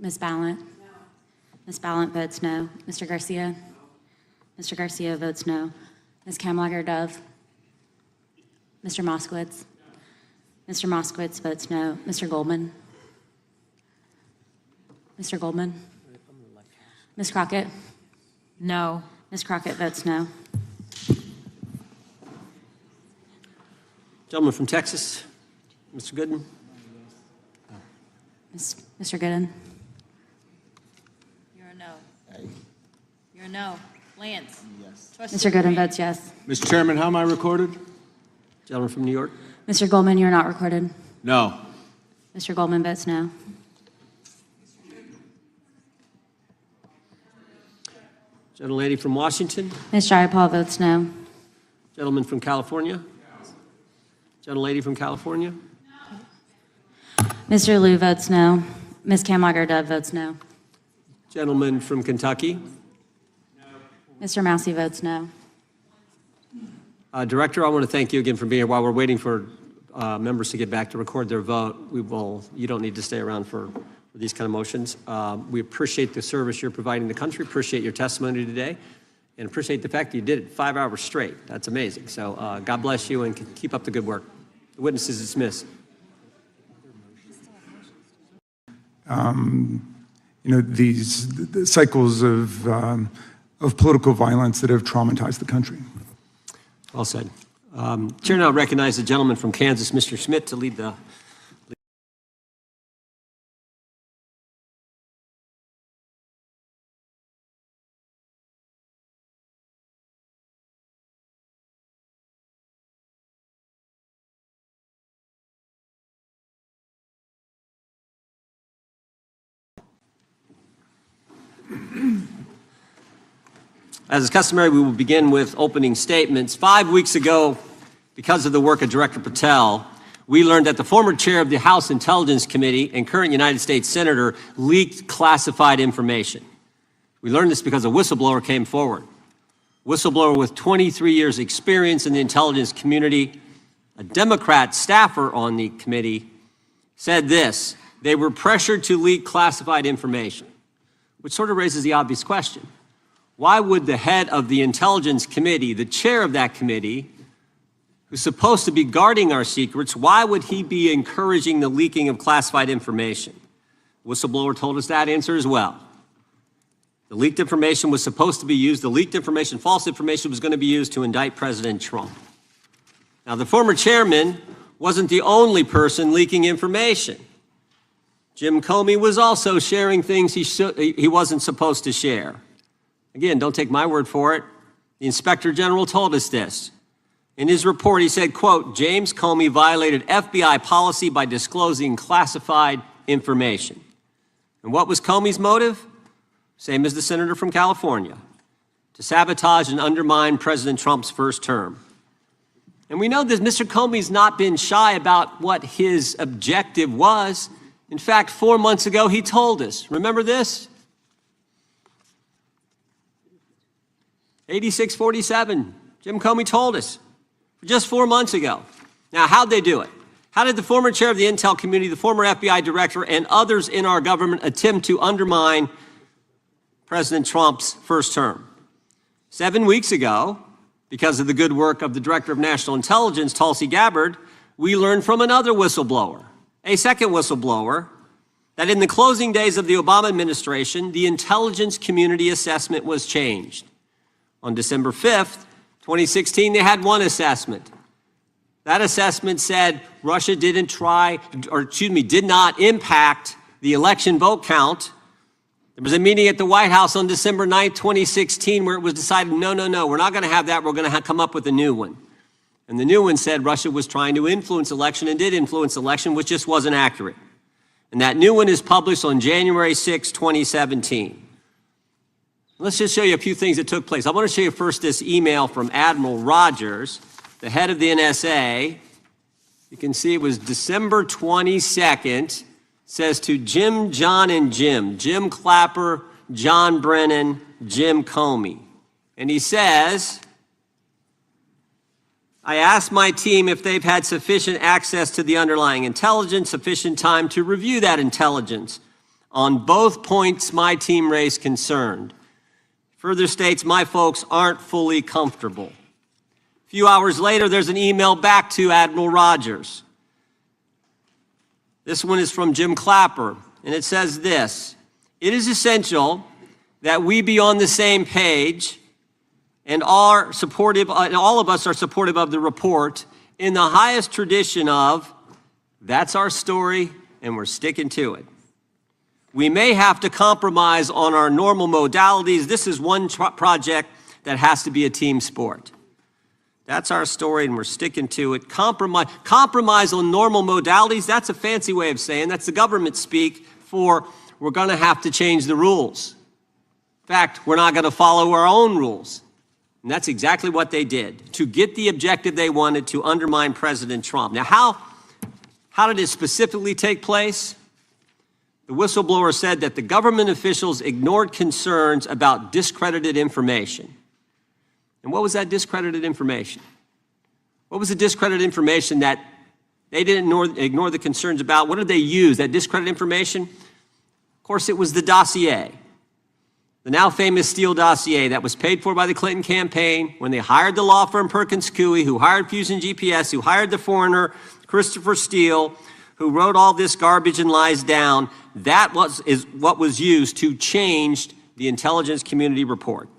Ms. Ballant? No. Ms. Ballant votes no. Mr. Garcia? No. Mr. Garcia votes no. Ms. Kamlager-Dove? Mr. Moskowitz? No. Mr. Moskowitz votes no. Mr. Goldman? Mr. Goldman? Ms. Crockett? No. Ms. Crockett votes no. Gentleman from Texas, Mr. Gooden. Mr. Gooden? You're a no. You're a no. Lance? Yes. Mr. Gooden votes yes. Mr. Chairman, how am I recorded? Gentleman from New York. Mr. Goldman, you're not recorded. No. Mr. Goldman votes no. Gentlelady from Washington. Ms. Jayapal votes no. Gentleman from California. Gentlelady from California. Mr. Liu votes no. Ms. Kamlager-Dove votes no. Gentleman from Kentucky. Mr. Massey votes no. Director, I want to thank you again for being here. While we're waiting for members to get back to record their vote, you don't need to stay around for these kind of motions. We appreciate the service you're providing the country, appreciate your testimony today, and appreciate the fact that you did it 5 hours straight. That's amazing. So God bless you and keep up the good work. The witness is dismissed. The cycles of political violence that have traumatized the country. Well said. Chair now recognizes the gentleman from Kansas, Mr. Schmidt, to lead the. As is customary, we will begin with opening statements. 5 weeks ago, because of the work of Director Patel, we learned that the former chair of the House Intelligence Committee and current United States Senator leaked classified information. We learned this because a whistleblower came forward. Whistleblower with 23 years experience in the intelligence community, a Democrat staffer on the committee, said this: they were pressured to leak classified information, which sort of raises the obvious question. Why would the head of the Intelligence Committee, the chair of that committee, who's supposed to be guarding our secrets, why would he be encouraging the leaking of classified information? Whistleblower told us that answer as well. The leaked information was supposed to be used, the leaked information, false information, was going to be used to indict President Trump. Now, the former chairman wasn't the only person leaking information. Jim Comey was also sharing things he wasn't supposed to share. Again, don't take my word for it. The Inspector General told us this. In his report, he said, quote, James Comey violated FBI policy by disclosing classified information. And what was Comey's motive? Same as the senator from California: to sabotage and undermine President Trump's first term. And we know that Mr. Comey's not been shy about what his objective was. In fact, 4 months ago, he told us. Remember this? 8647, Jim Comey told us just 4 months ago. Now, how'd they do it? How did the former chair of the Intel community, the former FBI director, and others in our government attempt to undermine President Trump's first term? 7 weeks ago, because of the good work of the Director of National Intelligence, Tulsi Gabbard, we learned from another whistleblower, a second whistleblower, that in the closing days of the Obama administration, the intelligence community assessment was changed. On December 5th, 2016, they had one assessment. That assessment said Russia did not impact the election vote count. There was a meeting at the White House on December 9th, 2016, where it was decided, no, we're not going to have that. We're going to come up with a new one. And the new one said Russia was trying to influence election and did influence election, which just wasn't accurate. And that new one is published on January 6, 2017. Let's just show you a few things that took place. I want to show you first this email from Admiral Rogers, the head of the NSA. You can see it was December 22nd. It says to Jim, John, and Jim Clapper, John Brennan, Jim Comey. And he says, I asked my team if they've had sufficient access to the underlying intelligence, sufficient time to review that intelligence. On both points my team raised concerned. Further states, my folks aren't fully comfortable. A few hours later, there's an email back to Admiral Rogers. This one is from Jim Clapper, and it says this: it is essential that we be on the same page and all of us are supportive of the report in the highest tradition of, that's our story and we're sticking to it. We may have to compromise on our normal modalities. This is one project that has to be a team sport. That's our story and we're sticking to it. Compromise on normal modalities, that's a fancy way of saying, that's the government speak for we're gonna have to change the rules. In fact, we're not gonna follow our own rules. And that's exactly what they did to get the objective they wanted, to undermine President Trump. Now, how did it specifically take place? The whistleblower said that the government officials ignored concerns about discredited information. And what was that discredited information? What was the discredited information that they didn't ignore the concerns about? What did they use, that discredited information? Of course, it was the dossier. The now famous Steele dossier that was paid for by the Clinton campaign when they hired the law firm Perkins Coie, who hired Fusion GPS, who hired the foreigner Christopher Steele, who wrote all this garbage and lies down. That is what was used to change the intelligence community report.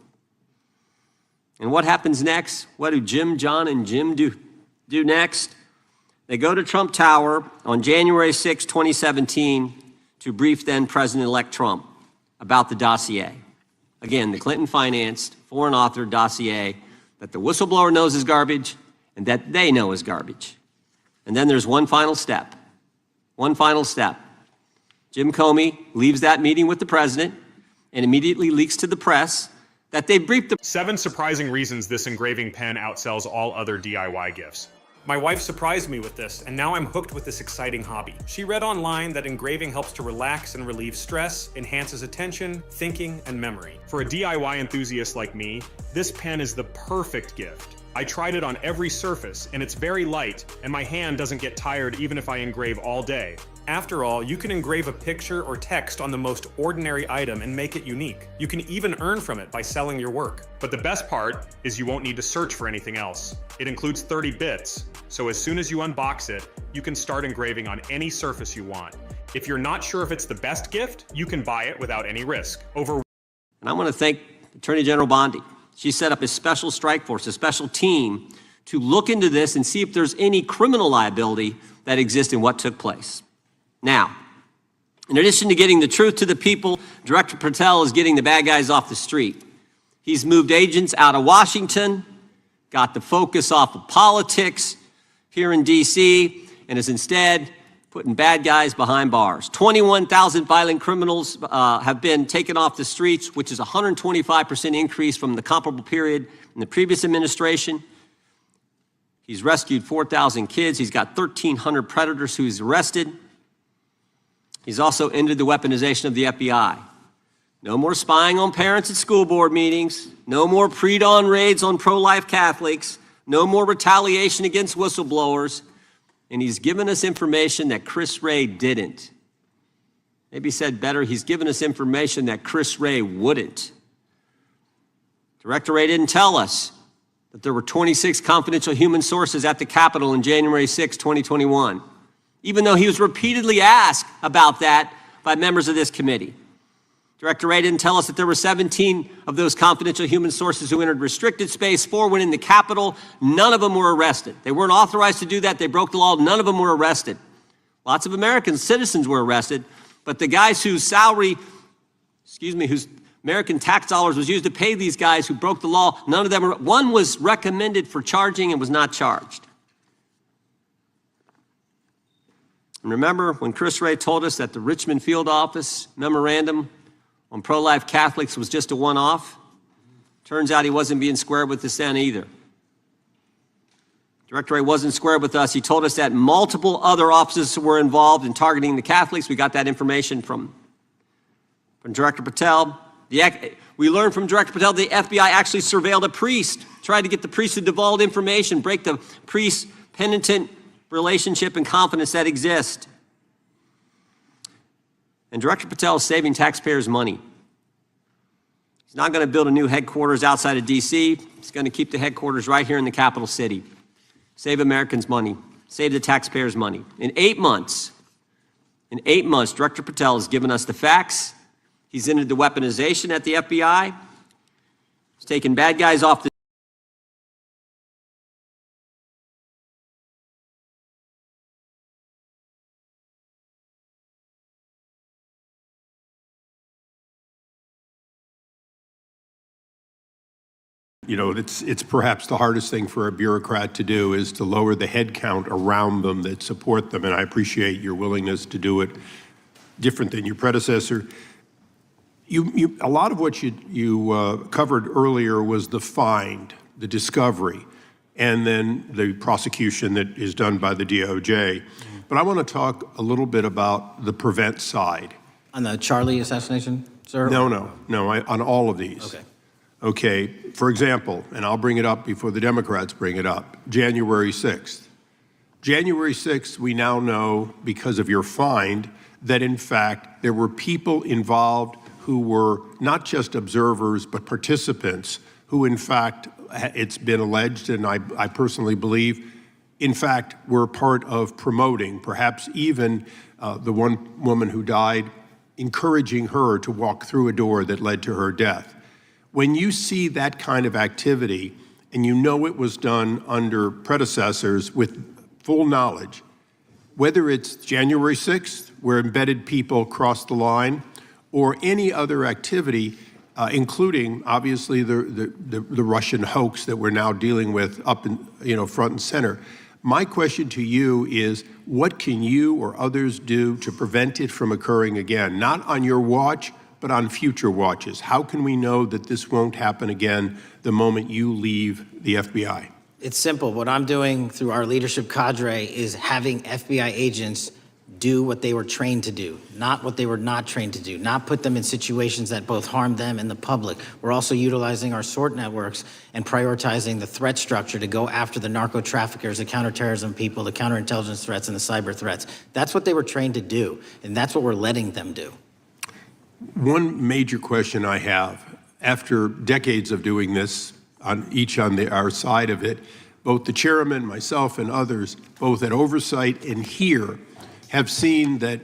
And what happens next? What do Jim, John, and Jim do next? They go to Trump Tower on January 6, 2017, to brief then President-elect Trump about the dossier. Again, the Clinton-financed, foreign-authored dossier that the whistleblower knows is garbage and that they know is garbage. And then there's one final step. One final step. Jim Comey leaves that meeting with the president and immediately leaks to the press that they briefed the 7 surprising reasons this engraving pen outsells all other DIY gifts. My wife surprised me with this, and now I'm hooked with this exciting hobby. She read online that engraving helps to relax and relieve stress, enhances attention, thinking, and memory. For a DIY enthusiast like me, this pen is the perfect gift. I tried it on every surface, and it's very light, and my hand doesn't get tired even if I engrave all day. After all, you can engrave a picture or text on the most ordinary item and make it unique. You can even earn from it by selling your work. But the best part is you won't need to search for anything else. It includes 30 bits, so as soon as you unbox it, you can start engraving on any surface you want. If you're not sure if it's the best gift, you can buy it without any risk. And I want to thank Attorney General Bondi. She set up a special strike force, a special team, to look into this and see if there's any criminal liability that exists in what took place. Now, in addition to getting the truth to the people, Director Patel is getting the bad guys off the street. He's moved agents out of Washington, got the focus off of politics here in D.C., and is instead putting bad guys behind bars. 21,000 violent criminals have been taken off the streets, which is a 125% increase from the comparable period in the previous administration. He's rescued 4,000 kids. He's got 1,300 predators who he's arrested. He's also ended the weaponization of the FBI. No more spying on parents at school board meetings. No more pre-dawn raids on pro-life Catholics. No more retaliation against whistleblowers. And he's given us information that Chris Wray didn't. Maybe said better, he's given us information that Chris Wray wouldn't. Director Wray didn't tell us that there were 26 confidential human sources at the Capitol on January 6, 2021, even though he was repeatedly asked about that by members of this committee. Director Wray didn't tell us that there were 17 of those confidential human sources who entered restricted space, 4 went in the Capitol. None of them were arrested. They weren't authorized to do that. They broke the law. None of them were arrested. Lots of American citizens were arrested, but the guys whose whose American tax dollars was used to pay these guys who broke the law, none of them were. One was recommended for charging and was not charged. And remember when Chris Wray told us that the Richmond field office memorandum on pro-life Catholics was just a one-off? Turns out he wasn't being square with us then either. Director Wray wasn't square with us. He told us that multiple other offices were involved in targeting the Catholics. We got that information from Director Patel. We learned from Director Patel the FBI actually surveilled a priest, tried to get the priest to divulge information, break the priest-penitent relationship and confidence that exist. And Director Patel is saving taxpayers money. He's not going to build a new headquarters outside of D.C. He's going to keep the headquarters right here in the capital city. Save Americans money. Save the taxpayers money. In 8 months, Director Patel has given us the facts. He's ended the weaponization at the FBI. He's taken bad guys off the You know, it's perhaps the hardest thing for a bureaucrat to do is to lower the head count around them that support them, and I appreciate your willingness to do it different than your predecessor. A lot of what you covered earlier was the find, the discovery, and then the prosecution that is done by the DOJ. But I want to talk a little bit about the prevent side. On the Charlie assassination, sir? No, on all of these. Okay. Okay, for example, and I'll bring it up before the Democrats bring it up, January 6th. January 6th, we now know, because of your find, that in fact there were people involved who were not just observers, but participants who in fact, it's been alleged, and I personally believe, in fact, were part of promoting, perhaps even the one woman who died, encouraging her to walk through a door that led to her death. When you see that kind of activity, and you know it was done under predecessors with full knowledge, whether it's January 6th, where embedded people crossed the line, or any other activity, including obviously the Russian hoax that we're now dealing with up in, front and center. My question to you is, what can you or others do to prevent it from occurring again? Not on your watch, but on future watches. How can we know that this won't happen again the moment you leave the FBI? It's simple. What I'm doing through our leadership cadre is having FBI agents do what they were trained to do, not what they were not trained to do, not put them in situations that both harm them and the public. We're also utilizing our SORT networks and prioritizing the threat structure to go after the narco traffickers, the counterterrorism people, the counterintelligence threats, and the cyber threats. That's what they were trained to do, and that's what we're letting them do. One major question I have, after decades of doing this, on our side of it, both the chairman, myself, and others, both at oversight and here, have seen that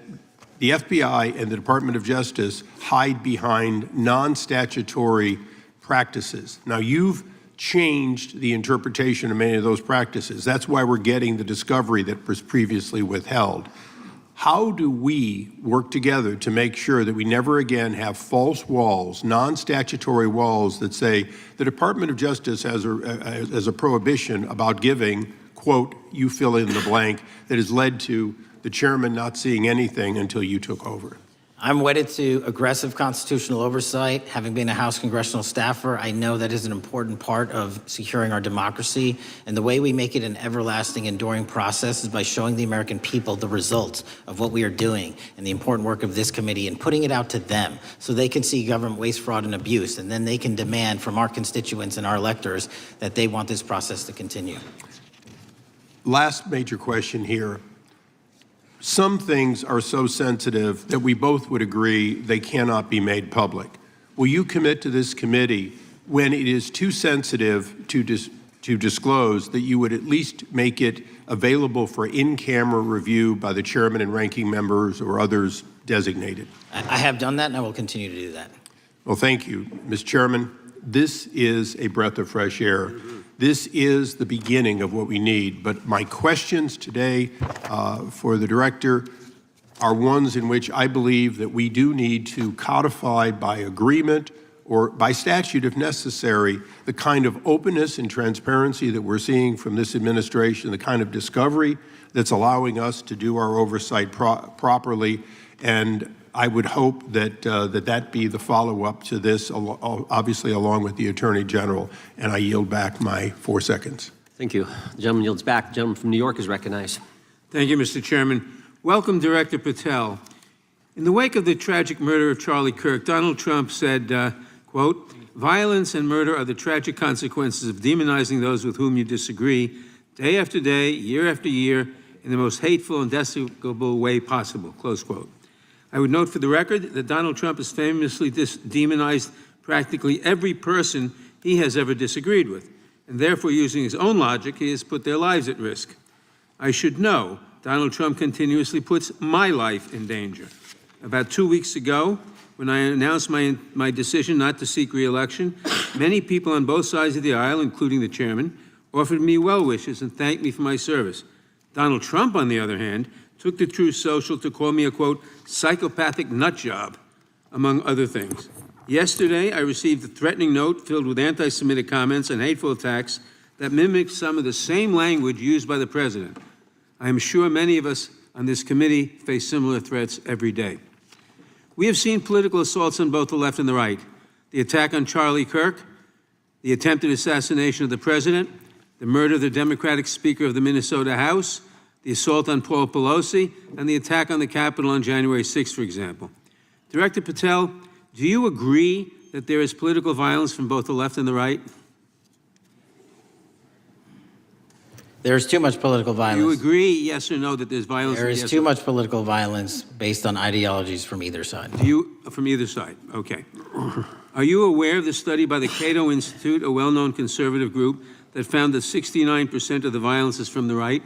the FBI and the Department of Justice hide behind non-statutory practices. Now, you've changed the interpretation of many of those practices. That's why we're getting the discovery that was previously withheld. How do we work together to make sure that we never again have false walls, non-statutory walls that say the Department of Justice has a prohibition about giving, quote, you fill in the blank, that has led to the chairman not seeing anything until you took over? I'm wedded to aggressive constitutional oversight. Having been a House congressional staffer, I know that is an important part of securing our democracy. And the way we make it an everlasting, enduring process is by showing the American people the results of what we are doing and the important work of this committee and putting it out to them so they can see government waste, fraud, and abuse. And then they can demand from our constituents and our electors that they want this process to continue. Last major question here. Some things are so sensitive that we both would agree they cannot be made public. Will you commit to this committee, when it is too sensitive to disclose, that you would at least make it available for in-camera review by the chairman and ranking members or others designated? I have done that, and I will continue to do that. Well, thank you, Mr. Chairman. This is a breath of fresh air. This is the beginning of what we need. But my questions today for the director are ones in which I believe that we do need to codify by agreement or by statute, if necessary, the kind of openness and transparency that we're seeing from this administration, the kind of discovery that's allowing us to do our oversight properly. And I would hope that that be the follow-up to this, obviously along with the Attorney General. And I yield back my 4 seconds. Thank you. The gentleman yields back. The gentleman from New York is recognized. Thank you, Mr. Chairman. Welcome, Director Patel. In the wake of the tragic murder of Charlie Kirk, Donald Trump said, quote, "Violence and murder are the tragic consequences of demonizing those with whom you disagree, day after day, year after year, in the most hateful and despicable way possible," close quote. I would note for the record that Donald Trump has famously demonized practically every person he has ever disagreed with, and therefore, using his own logic, he has put their lives at risk. I should know Donald Trump continuously puts my life in danger. About 2 weeks ago, when I announced my decision not to seek re-election, many people on both sides of the aisle, including the chairman, offered me well wishes and thanked me for my service. Donald Trump, on the other hand, took to Truth Social to call me a, quote, psychopathic nut job, among other things. Yesterday, I received a threatening note filled with anti-Semitic comments and hateful attacks that mimic some of the same language used by the president. I am sure many of us on this committee face similar threats every day. We have seen political assaults on both the left and the right. The attack on Charlie Kirk, the attempted assassination of the president, the murder of the Democratic Speaker of the Minnesota House, the assault on Paul Pelosi, and the attack on the Capitol on January 6th, for example. Director Patel, do you agree that there is political violence from both the left and the right? There is too much political violence. Do you agree, yes or no, that there's violence? There is too much political violence based on ideologies from either side. From either side, okay. Are you aware of the study by the Cato Institute, a well-known conservative group, that found that 69% of the violence is from the right?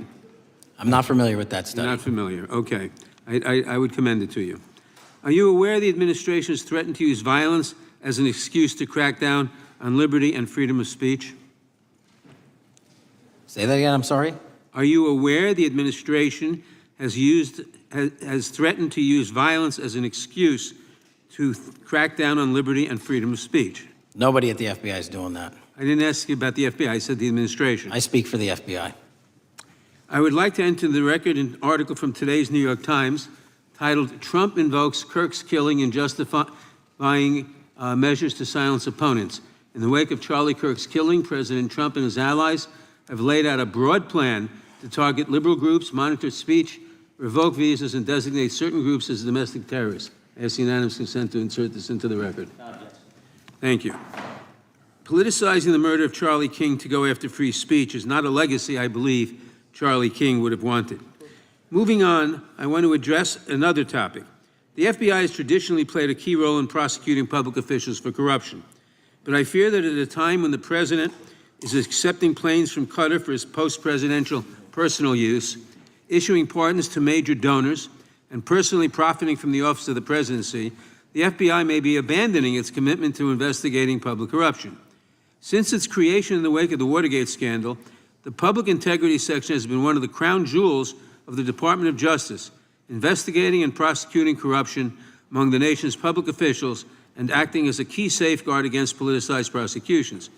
I'm not familiar with that study. You're not familiar, okay. I would commend it to you. Are you aware the administration has threatened to use violence as an excuse to crack down on liberty and freedom of speech? Say that again, I'm sorry? Are you aware the administration has threatened to use violence as an excuse to crack down on liberty and freedom of speech? Nobody at the FBI is doing that. I didn't ask you about the FBI, I said the administration. I speak for the FBI. I would like to enter the record an article from today's New York Times titled, Trump Invokes Kirk's Killing and Justifying Measures to Silence Opponents. In the wake of Charlie Kirk's killing, President Trump and his allies have laid out a broad plan to target liberal groups, monitor speech, revoke visas, and designate certain groups as domestic terrorists. I ask unanimous consent to insert this into the record. Thank you. Politicizing the murder of Charlie King to go after free speech is not a legacy I believe Charlie King would have wanted. Moving on, I want to address another topic. The FBI has traditionally played a key role in prosecuting public officials for corruption. But I fear that at a time when the president is accepting planes from Qatar for his post-presidential personal use, issuing pardons to major donors, and personally profiting from the office of the presidency, the FBI may be abandoning its commitment to investigating public corruption. Since its creation in the wake of the Watergate scandal, the Public Integrity Section has been one of the crown jewels of the Department of Justice, investigating and prosecuting corruption among the nation's public officials and acting as a key safeguard against politicized prosecutions.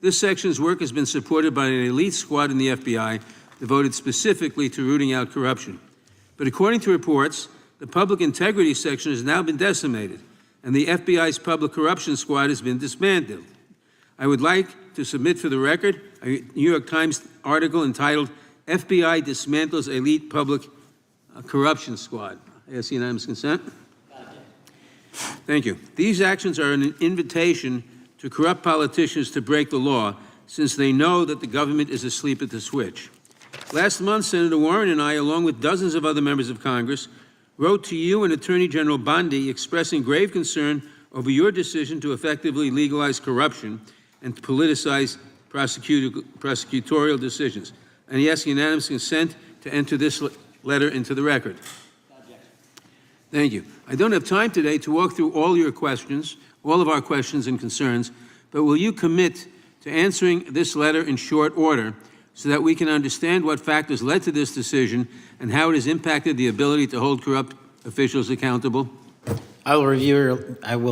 This section's work has been supported by an elite squad in the FBI devoted specifically to rooting out corruption. But according to reports, the Public Integrity Section has now been decimated, and the FBI's Public Corruption Squad has been disbanded. I would like to submit for the record a New York Times article entitled, FBI Dismantles Elite Public Corruption Squad. I ask unanimous consent. Thank you. These actions are an invitation to corrupt politicians to break the law, since they know that the government is asleep at the switch. Last month, Senator Warren and I, along with dozens of other members of Congress, wrote to you and Attorney General Bondi expressing grave concern over your decision to effectively legalize corruption and to politicize prosecutorial decisions. And he asks unanimous consent to enter this letter into the record. Thank you. I don't have time today to walk through all your questions, all of our questions and concerns, but will you commit to answering this letter in short order so that we can understand what factors led to this decision and how it has impacted the ability to hold corrupt officials accountable? I will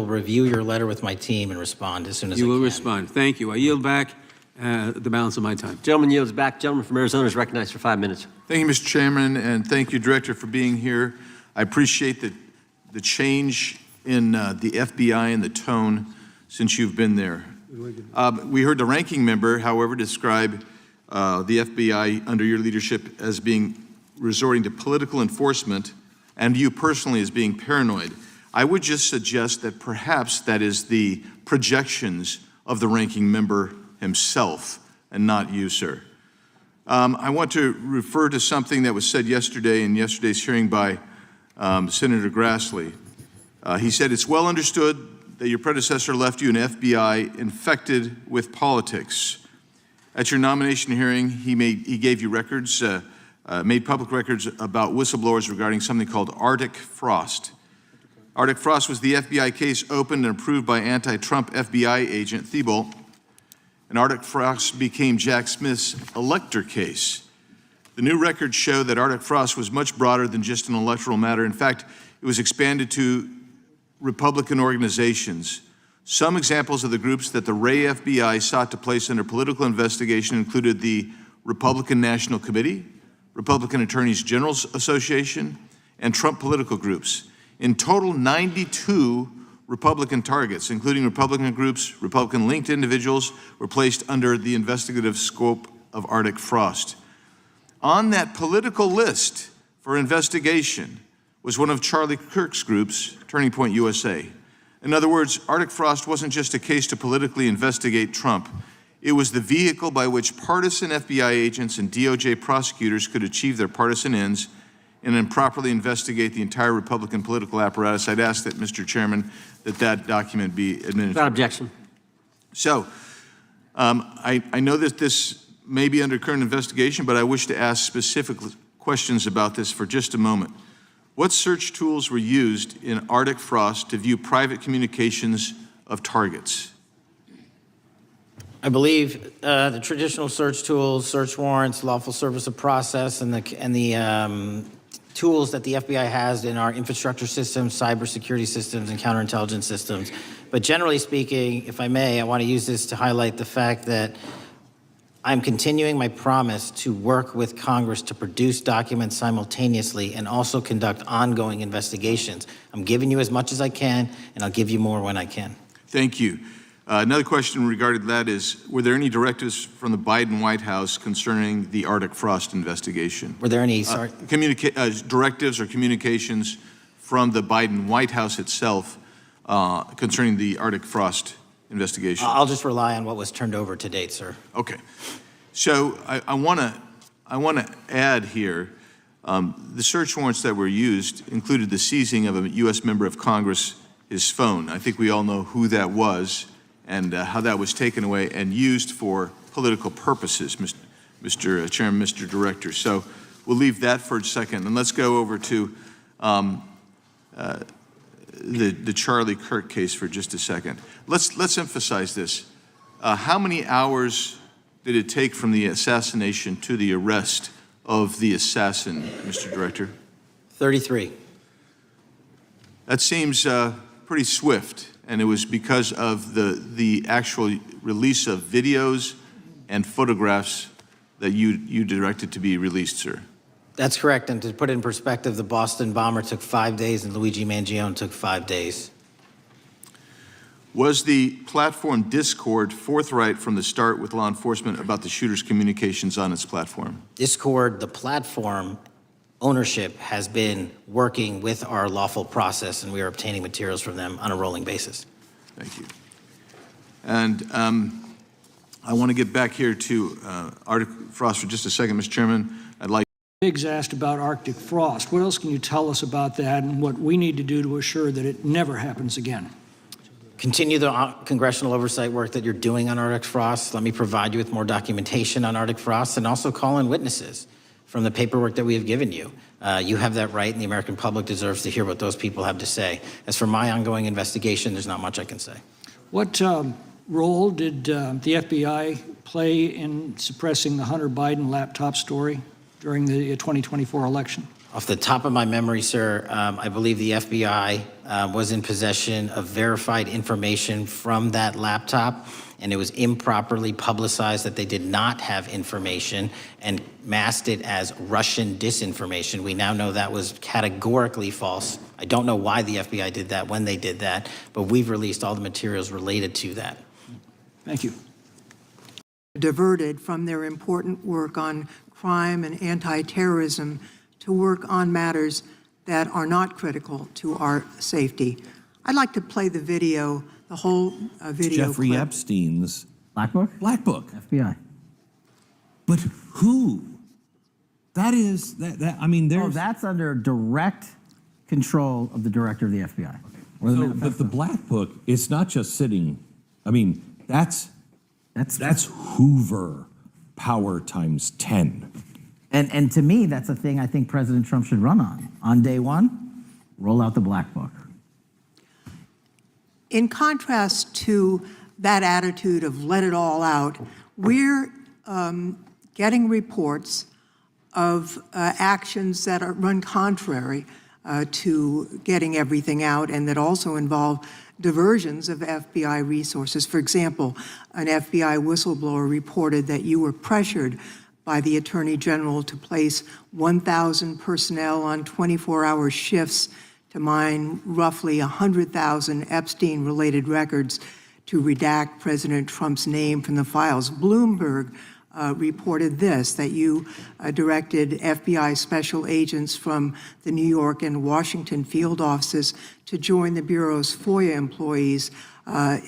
review your letter with my team and respond as soon as I can. You will respond. Thank you. I yield back the balance of my time. Gentleman yields back. Gentleman from Arizona is recognized for 5 minutes. Thank you, Mr. Chairman, and thank you, Director, for being here. I appreciate the change in the FBI and the tone since you've been there. We heard the ranking member, however, describe the FBI under your leadership as being resorting to political enforcement and you personally as being paranoid. I would just suggest that perhaps that is the projections of the ranking member himself and not you, sir. I want to refer to something that was said yesterday in yesterday's hearing by Senator Grassley. He said, "It's well understood that your predecessor left you an FBI infected with politics. At your nomination hearing, he gave you records, made public records about whistleblowers regarding something called Arctic Frost. Arctic Frost was the FBI case opened and approved by anti-Trump FBI agent Thibault, and Arctic Frost became Jack Smith's elector case. The new records show that Arctic Frost was much broader than just an electoral matter. In fact, it was expanded to Republican organizations. Some examples of the groups that the Ray FBI sought to place under political investigation included the Republican National Committee, Republican Attorneys General's Association, and Trump political groups. In total, 92 Republican targets, including Republican groups, Republican-linked individuals, were placed under the investigative scope of Arctic Frost. On that political list for investigation was one of Charlie Kirk's groups, Turning Point USA. In other words, Arctic Frost wasn't just a case to politically investigate Trump. It was the vehicle by which partisan FBI agents and DOJ prosecutors could achieve their partisan ends and improperly investigate the entire Republican political apparatus. I'd ask that, Mr. Chairman, that document be administered. Without objection. So, I know that this may be under current investigation, but I wish to ask specific questions about this for just a moment. What search tools were used in Arctic Frost to view private communications of targets? I believe the traditional search tools, search warrants, lawful service of process, and the tools that the FBI has in our infrastructure systems, cybersecurity systems, and counterintelligence systems. But generally speaking, if I may, I want to use this to highlight the fact that I'm continuing my promise to work with Congress to produce documents simultaneously and also conduct ongoing investigations. I'm giving you as much as I can, and I'll give you more when I can. Thank you. Another question regarding that is, were there any directives from the Biden White House concerning the Arctic Frost investigation? Were there any, directives or communications from the Biden White House itself concerning the Arctic Frost investigation? I'll just rely on what was turned over to date, sir. Okay. So I want to add here, the search warrants that were used included the seizing of a U.S. member of Congress, his phone. I think we all know who that was and how that was taken away and used for political purposes, Mr. Chairman, Mr. Director. So we'll leave that for a second, and let's go over to the Charlie Kirk case for just a second. Let's emphasize this. How many hours did it take from the assassination to the arrest of the assassin, Mr. Director? 33. That seems pretty swift, and it was because of the actual release of videos and photographs that you directed to be released, sir. That's correct, and to put it in perspective, the Boston bomber took 5 days and Luigi Mangione took 5 days. Was the platform Discord forthright from the start with law enforcement about the shooter's communications on its platform? Discord, the platform ownership, has been working with our lawful process, and we are obtaining materials from them on a rolling basis. Thank you. And I want to get back here to Arctic Frost for just a second, Mr. Chairman. I'd like Biggs asked about Arctic Frost. What else can you tell us about that and what we need to do to assure that it never happens again? Continue the congressional oversight work that you're doing on Arctic Frost. Let me provide you with more documentation on Arctic Frost, and also call in witnesses from the paperwork that we have given you. You have that right, and the American public deserves to hear what those people have to say. As for my ongoing investigation, there's not much I can say. What role did the FBI play in suppressing the Hunter Biden laptop story during the 2024 election? Off the top of my memory, sir, I believe the FBI was in possession of verified information from that laptop, and it was improperly publicized that they did not have information and masked it as Russian disinformation. We now know that was categorically false. I don't know why the FBI did that, when they did that, but we've released all the materials related to that. Thank you. Diverted from their important work on crime and anti-terrorism to work on matters that are not critical to our safety. I'd like to play the video, the whole video Jeffrey clip. Epstein's Black Book? Black Book. FBI. But who? That is, I mean, there's... Oh, that's under direct control of the director of the FBI. Okay. But the Black Book, it's not just sitting, I mean, that's Hoover power times 10. And to me, that's a thing I think President Trump should run on day one, roll out the Black Book. In contrast to that attitude of let it all out, we're getting reports of actions that run contrary to getting everything out and that also involve diversions of FBI resources. For example, an FBI whistleblower reported that you were pressured by the Attorney General to place 1,000 personnel on 24-hour shifts to mine roughly 100,000 Epstein-related records to redact President Trump's name from the files. Bloomberg reported this, that you directed FBI special agents from the New York and Washington field offices to join the Bureau's FOIA employees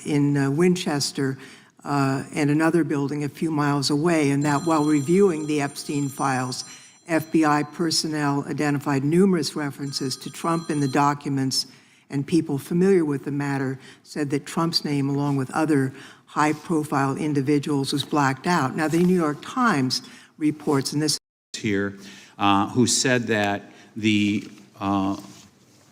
in Winchester and another building a few miles away, and that while reviewing the Epstein files, FBI personnel identified numerous references to Trump in the documents, and people familiar with the matter said that Trump's name, along with other high-profile individuals, was blacked out. Now, the New York Times reports, and this here, who said that the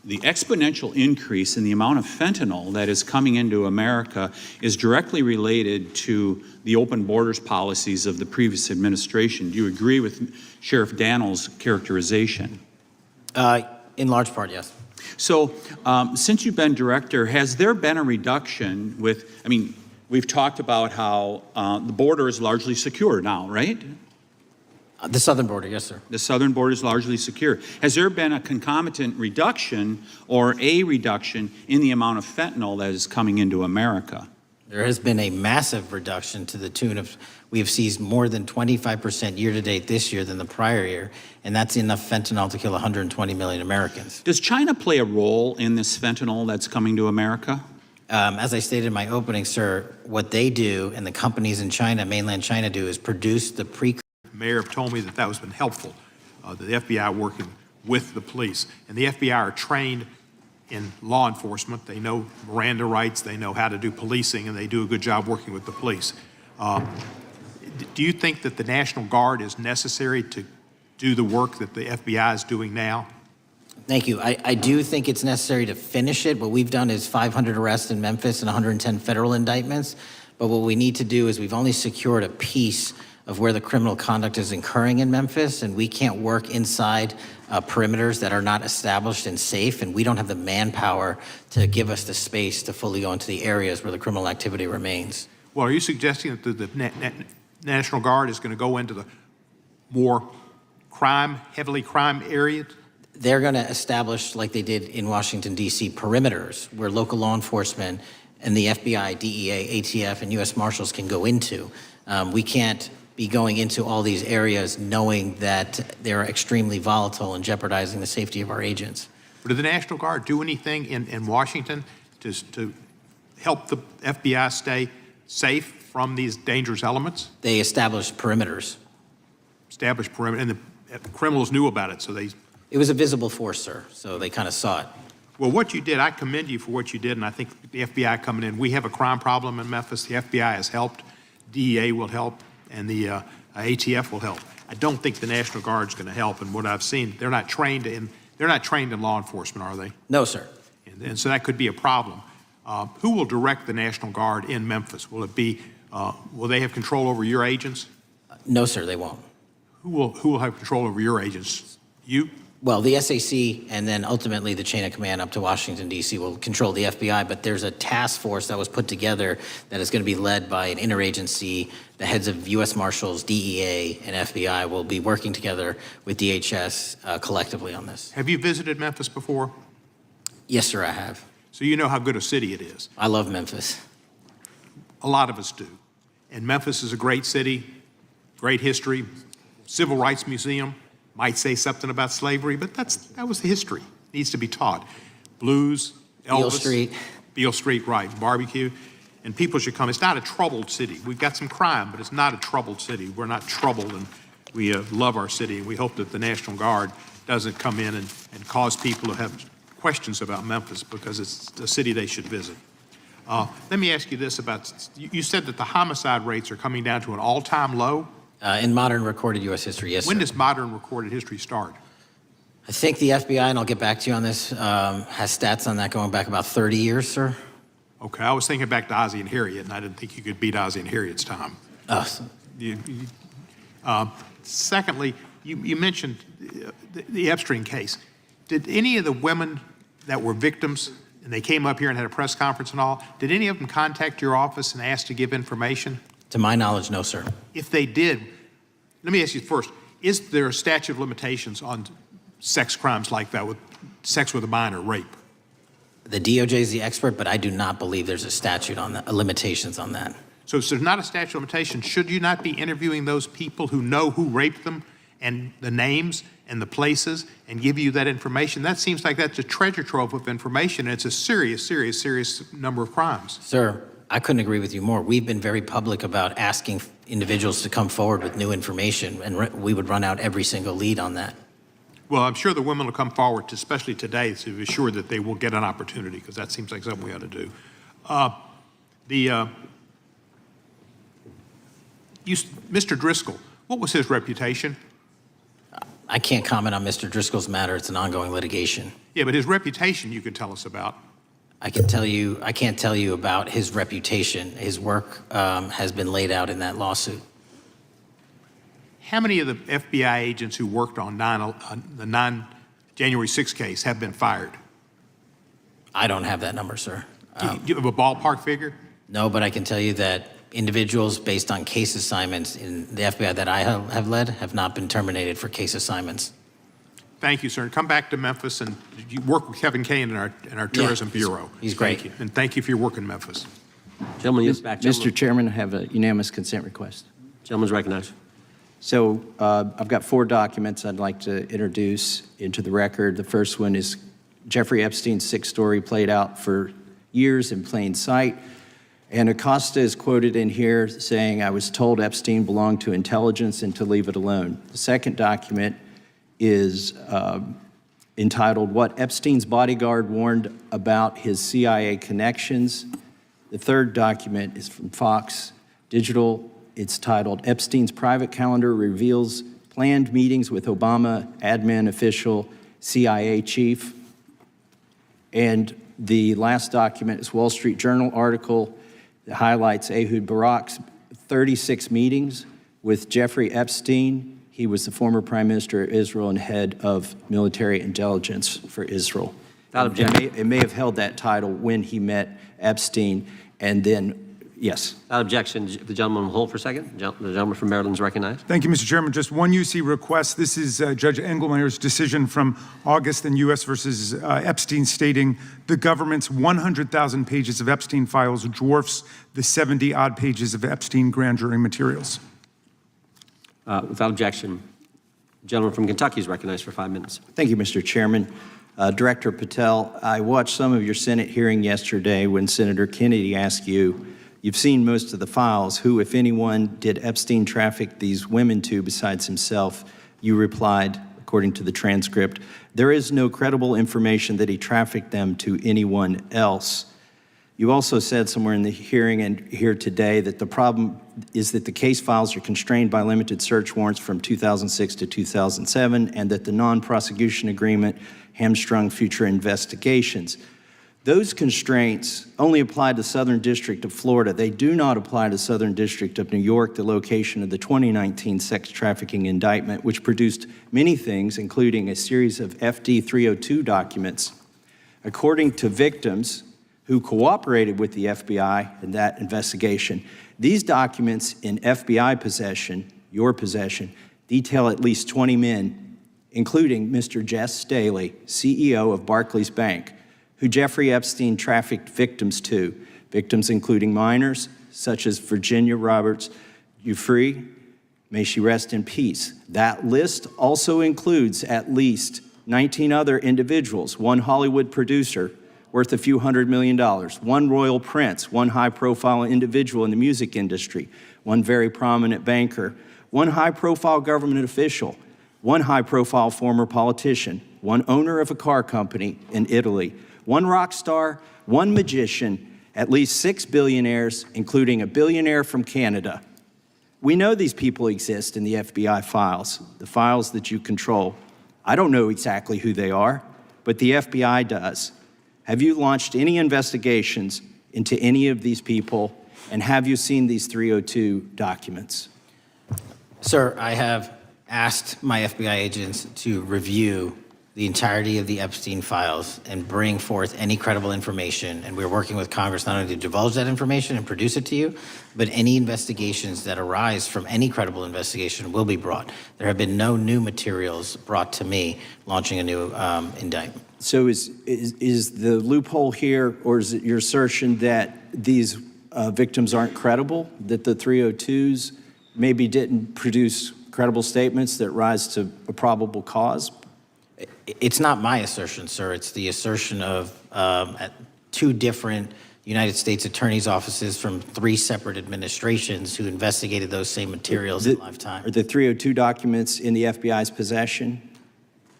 exponential increase in the amount of fentanyl that is coming into America is directly related to the open borders policies of the previous administration. Do you agree with Sheriff Dannell's characterization? In large part, yes. So, since you've been director, has there been a reduction with, I mean, we've talked about how the border is largely secure now, right? The southern border, yes, sir. The southern border is largely secure. Has there been a concomitant reduction or a reduction in the amount of fentanyl that is coming into America? There has been a massive reduction to the tune of, we have seized more than 25% year-to-date this year than the prior year, and that's enough fentanyl to kill 120 million Americans. Does China play a role in this fentanyl that's coming to America? As I stated in my opening, sir, what they do and the companies in China, mainland China, do is produce the Mayor told me that that has been helpful, the FBI working with the police. And the FBI are trained in law enforcement. They know Miranda rights, they know how to do policing, and they do a good job working with the police. Do you think that the National Guard is necessary to do the work that the FBI is doing now? Thank you. I do think it's necessary to finish it. What we've done is 500 arrests in Memphis and 110 federal indictments. But what we need to do is we've only secured a piece of where the criminal conduct is occurring in Memphis, and we can't work inside perimeters that are not established and safe, and we don't have the manpower to give us the space to fully go into the areas where the criminal activity remains. Well, are you suggesting that the National Guard is going to go into the more heavily crime areas? They're going to establish, like they did in Washington, D.C., perimeters where local law enforcement and the FBI, DEA, ATF, and U.S. Marshals can go into. We can't be going into all these areas knowing that they're extremely volatile and jeopardizing the safety of our agents. But did the National Guard do anything in Washington to help the FBI stay safe from these dangerous elements? They established perimeters. Established perimeter, and the criminals knew about it, so they... It was a visible force, sir, so they kind of saw it. Well, what you did, I commend you for what you did, and I think the FBI coming in, we have a crime problem in Memphis. The FBI has helped, DEA will help, and the ATF will help. I don't think the National Guard's going to help, and what I've seen, they're not trained in law enforcement, are they? No, sir. And so that could be a problem. Who will direct the National Guard in Memphis? Will it be, will they have control over your agents? No, sir, they won't. Who will have control over your agents? You? Well, the SAC and then ultimately the chain of command up to Washington, D.C. will control the FBI, but there's a task force that was put together that is going to be led by an interagency. The heads of U.S. Marshals, DEA, and FBI will be working together with DHS collectively on this. Have you visited Memphis before? Yes, sir, I have. So you know how good a city it is. I love Memphis. A lot of us do. And Memphis is a great city, great history, civil rights museum. Might say something about slavery, but that was the history. It needs to be taught. Blues, Elvis. Beale Street. Beale Street, right, barbecue. And people should come. It's not a troubled city. We've got some crime, but it's not a troubled city. We're not troubled, and we love our city, and we hope that the National Guard doesn't come in and cause people to have questions about Memphis because it's a city they should visit. Let me ask you this about, you said that the homicide rates are coming down to an all-time low? In modern recorded U.S. history, yes, When sir. does modern recorded history start? I think the FBI, and I'll get back to you on this, has stats on that going back about 30 years, sir. Okay, I was thinking back to Ozzie and Harriet, and I didn't think you could beat Ozzie and Harriet's time. Secondly, you mentioned the Epstein case. Did any of the women that were victims, and they came up here and had a press conference and all, did any of them contact your office and ask to give information? To my knowledge, no, sir. If they did, let me ask you first, is there a statute of limitations on sex crimes like that, with sex with a minor, rape? The DOJ is the expert, but I do not believe there's a statute on that, limitations on that. So if there's not a statute of limitations, should you not be interviewing those people who know who raped them and the names and the places and give you that information? That seems like that's a treasure trove of information, and it's a serious, serious, serious number of crimes. Sir, I couldn't agree with you more. We've been very public about asking individuals to come forward with new information, and we would run out every single lead on that. Well, I'm sure the women will come forward, especially today, to be sure that they will get an opportunity, because that seems like something we ought to do. Mr. Driscoll, what was his reputation? I can't comment on Mr. Driscoll's matter. It's an ongoing litigation. Yeah, but his reputation you could tell us about. I can't tell you about his reputation. His work has been laid out in that lawsuit. How many of the FBI agents who worked on the January 6th case have been fired? I don't have that number, sir. Do you have a ballpark figure? No, but I can tell you that individuals based on case assignments in the FBI that I have led have not been terminated for case assignments. Thank you, sir. And come back to Memphis, and you work with Kevin Kane in our Tourism Bureau. He's great. Thank you. And thank you for your work in Memphis. Gentleman, yes, back. Mr. Chairman, I have a unanimous consent request. Gentleman's recognized. So I've got 4 documents I'd like to introduce into the record. The first one is Jeffrey Epstein's 6th story played out for years in plain sight. And Acosta is quoted in here saying, "I was told Epstein belonged to intelligence and to leave it alone." The second document is entitled, "What Epstein's Bodyguard Warned About His CIA Connections." The third document is from Fox Digital. It's titled, "Epstein's Private Calendar Reveals Planned Meetings with Obama Admin Official CIA Chief." And the last document is Wall Street Journal article that highlights Ehud Barak's 36 meetings with Jeffrey Epstein. He was the former Prime Minister of Israel and head of military intelligence for Israel. It may have held that title when he met Epstein, and then, yes. Without objection, the gentleman will hold for a second. The gentleman from Maryland is recognized. Thank you, Mr. Chairman. Just one UC request. This is Judge Engelmeyer's decision from August in U.S. versus Epstein, stating the government's 100,000 pages of Epstein files dwarfs the 70-odd pages of Epstein grand jury materials. Without objection, the gentleman from Kentucky is recognized for 5 minutes. Thank you, Mr. Chairman. Director Patel, I watched some of your Senate hearing yesterday when Senator Kennedy asked you, you've seen most of the files, who, if anyone, did Epstein traffic these women to besides himself? You replied, according to the transcript, there is no credible information that he trafficked them to anyone else. You also said somewhere in the hearing and here today that the problem is that the case files are constrained by limited search warrants from 2006 to 2007, and that the non-prosecution agreement hamstrung future investigations. Those constraints only apply to the Southern District of Florida. They do not apply to Southern District of New York, the location of the 2019 sex trafficking indictment, which produced many things, including a series of FD 302 documents. According to victims who cooperated with the FBI in that investigation, these documents in FBI possession, your possession, detail at least 20 men, including Mr. Jess Staley, CEO of Barclays Bank, who Jeffrey Epstein trafficked victims to, victims including minors, such as Virginia Roberts Giuffre, may she rest in peace. That list also includes at least 19 other individuals, one Hollywood producer worth a few $100 million, one royal prince, one high-profile individual in the music industry, one very prominent banker, one high-profile government official, one high-profile former politician, one owner of a car company in Italy, one rock star, one magician, at least 6 billionaires, including a billionaire from Canada. We know these people exist in the FBI files, the files that you control. I don't know exactly who they are, but the FBI does. Have you launched any investigations into any of these people, and have you seen these 302 documents? Sir, I have asked my FBI agents to review the entirety of the Epstein files and bring forth any credible information. And we're working with Congress not only to divulge that information and produce it to you, but any investigations that arise from any credible investigation will be brought. There have been no new materials brought to me launching a new indictment. So is the loophole here, or is it your assertion that these victims aren't credible, that the 302s maybe didn't produce credible statements that rise to a probable cause? It's not my assertion, sir. It's the assertion of 2 different United States attorneys' offices from 3 separate administrations who investigated those same materials in lifetime. Are the 302 documents in the FBI's possession?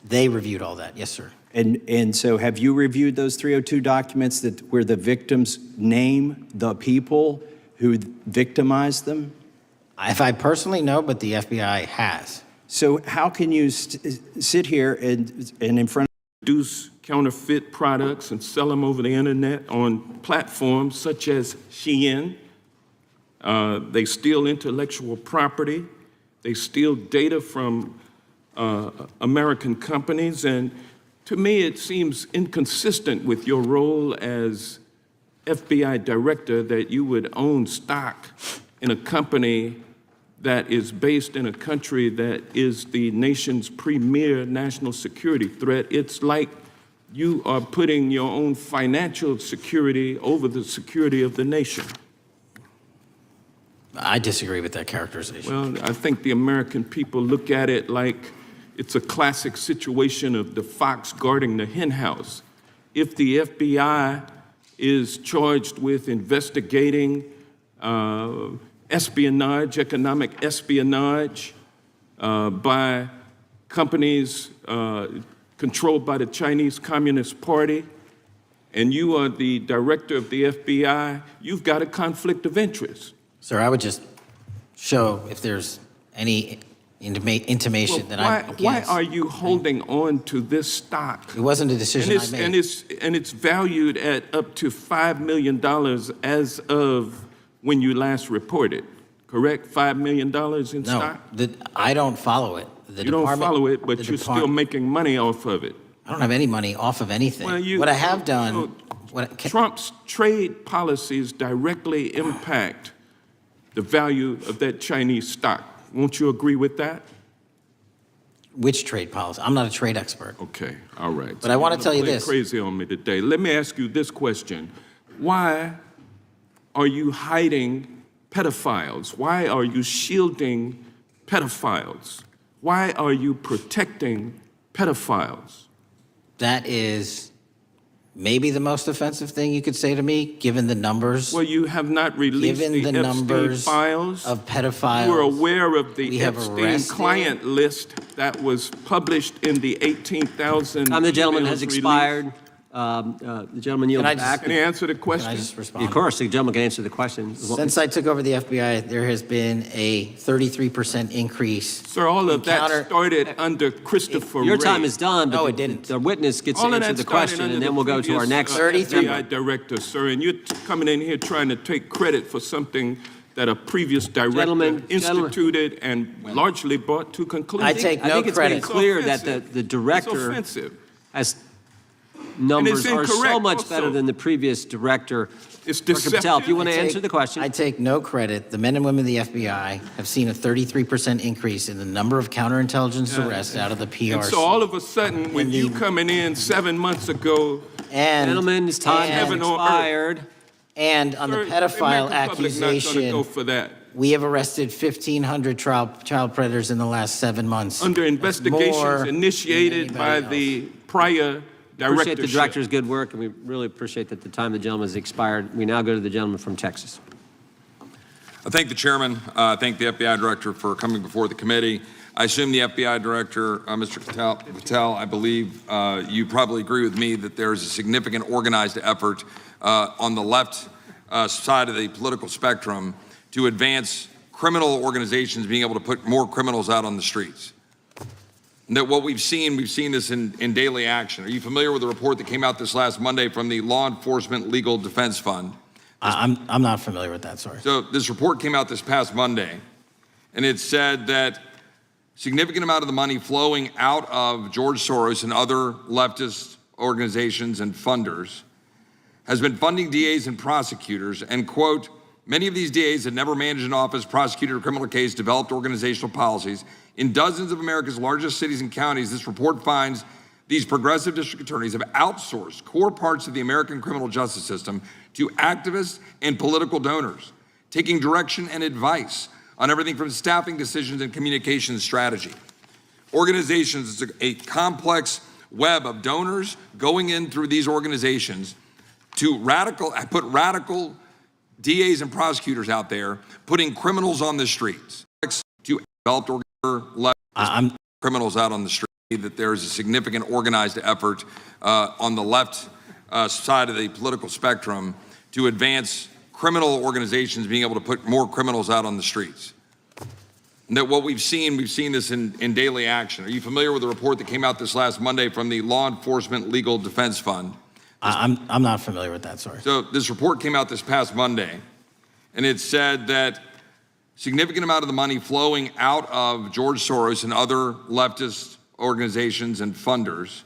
They reviewed all that, yes, sir. And so have you reviewed those 302 documents where the victims name the people who victimized them? If I personally know, but the FBI has. So how can you sit here and in front of produce counterfeit products and sell them over the internet on platforms such as Shein? They steal intellectual property. They steal data from American companies. And to me, it seems inconsistent with your role as FBI director that you would own stock in a company that is based in a country that is the nation's premier national security threat. It's like you are putting your own financial security over the security of the nation. I disagree with that characterization. Well, I think the American people look at it like it's a classic situation of the fox guarding the hen house. If the FBI is charged with investigating espionage, economic espionage by companies controlled by the Chinese Communist Party, and you are the director of the FBI, you've got a conflict of interest. Sir, I would just show if there's any intimation that I'm against. Why are you holding on to this stock? It wasn't a decision I made. And it's valued at up to $5 million as of when you last reported, correct? $5 million in stock? No, I don't follow it. You don't follow it, but you're still making money off of it. I don't have any money off of anything. Well, what I have done... Trump's trade policies directly impact the value of that Chinese stock. Won't you agree with that? Which trade policy? I'm not a trade expert. Okay, all right. But I want to tell you this. Crazy on me today. Let me ask you this question. Why are you hiding pedophiles? Why are you shielding pedophiles? Why are you protecting pedophiles? That is maybe the most offensive thing you could say to me, given the numbers. Well, you have not released given the Epstein numbers files of pedophiles. You are aware of the Epstein Epstein client list that was published in the 18,000 Time the gentleman emails has released. expired. The gentleman yields back. Can he answer the question? Can I just respond? Of course, the gentleman can answer the question. Since I took over the FBI, there has been a 33% increase. Sir, all of that started under Christopher Your Wray. time is done, but No, it didn't. the witness gets All to of answer that the started question, under and then the we'll go to our previous, next 33. FBI director, sir, and you're coming in here trying to take credit for something that a previous director instituted and largely brought to conclusion. I take I no think it's credit. been clear that offensive. the It's director offensive. has numbers are so incorrect much also. better than the previous director. It's Dr. Patel, if you want to I take- answer the question. I take no credit. The men and women of the FBI have seen a 33% increase in the number of counterintelligence arrests out of the PRC. And so all of a sudden, when you coming in 7 months ago, and Gentlemen's time has Heaven on earth. expired. And on the sir, pedophile American public not gonna accusation, go for that. we have arrested 1,500 child predators in the last 7 months. Under That's more investigations than initiated by anybody the prior Appreciate the directorship. director's good work, and we really appreciate that the time of the gentleman has expired. We now go to the gentleman from Texas. I thank the chairman, thank the FBI director for coming before the committee. I assume the FBI Director, Mr. Patel, I believe you probably agree with me that there is a significant organized effort on the left side of the political spectrum to advance criminal organizations being able to put more criminals out on the streets. And that what we've seen this in daily action. Are you familiar with the report that came out this last Monday from the Law Enforcement Legal Defense Fund? I'm not familiar with that, sorry. So this report came out this past Monday, and it said that significant amount of the money flowing out of George Soros and other leftist organizations and funders has been funding DAs and prosecutors, and quote, many of these DAs had never managed an office, prosecuted a criminal case, developed organizational policies. In dozens of America's largest cities and counties, this report finds these progressive district attorneys have outsourced core parts of the American criminal justice system to activists and political donors, taking direction and advice on everything from staffing decisions and communication strategy. Organizations, it's a complex web of donors going in through these organizations to put radical DAs and prosecutors out there, putting criminals on the streets. To develop criminals out on the street, that there is a significant organized effort on the left side of the political spectrum to advance criminal organizations being able to put more criminals out on the streets. And that what we've seen this in daily action. Are you familiar with the report that came out this last Monday from the Law Enforcement Legal Defense Fund? I'm not familiar with that, sorry. So this report came out this past Monday, and it said that significant amount of the money flowing out of George Soros and other leftist organizations and funders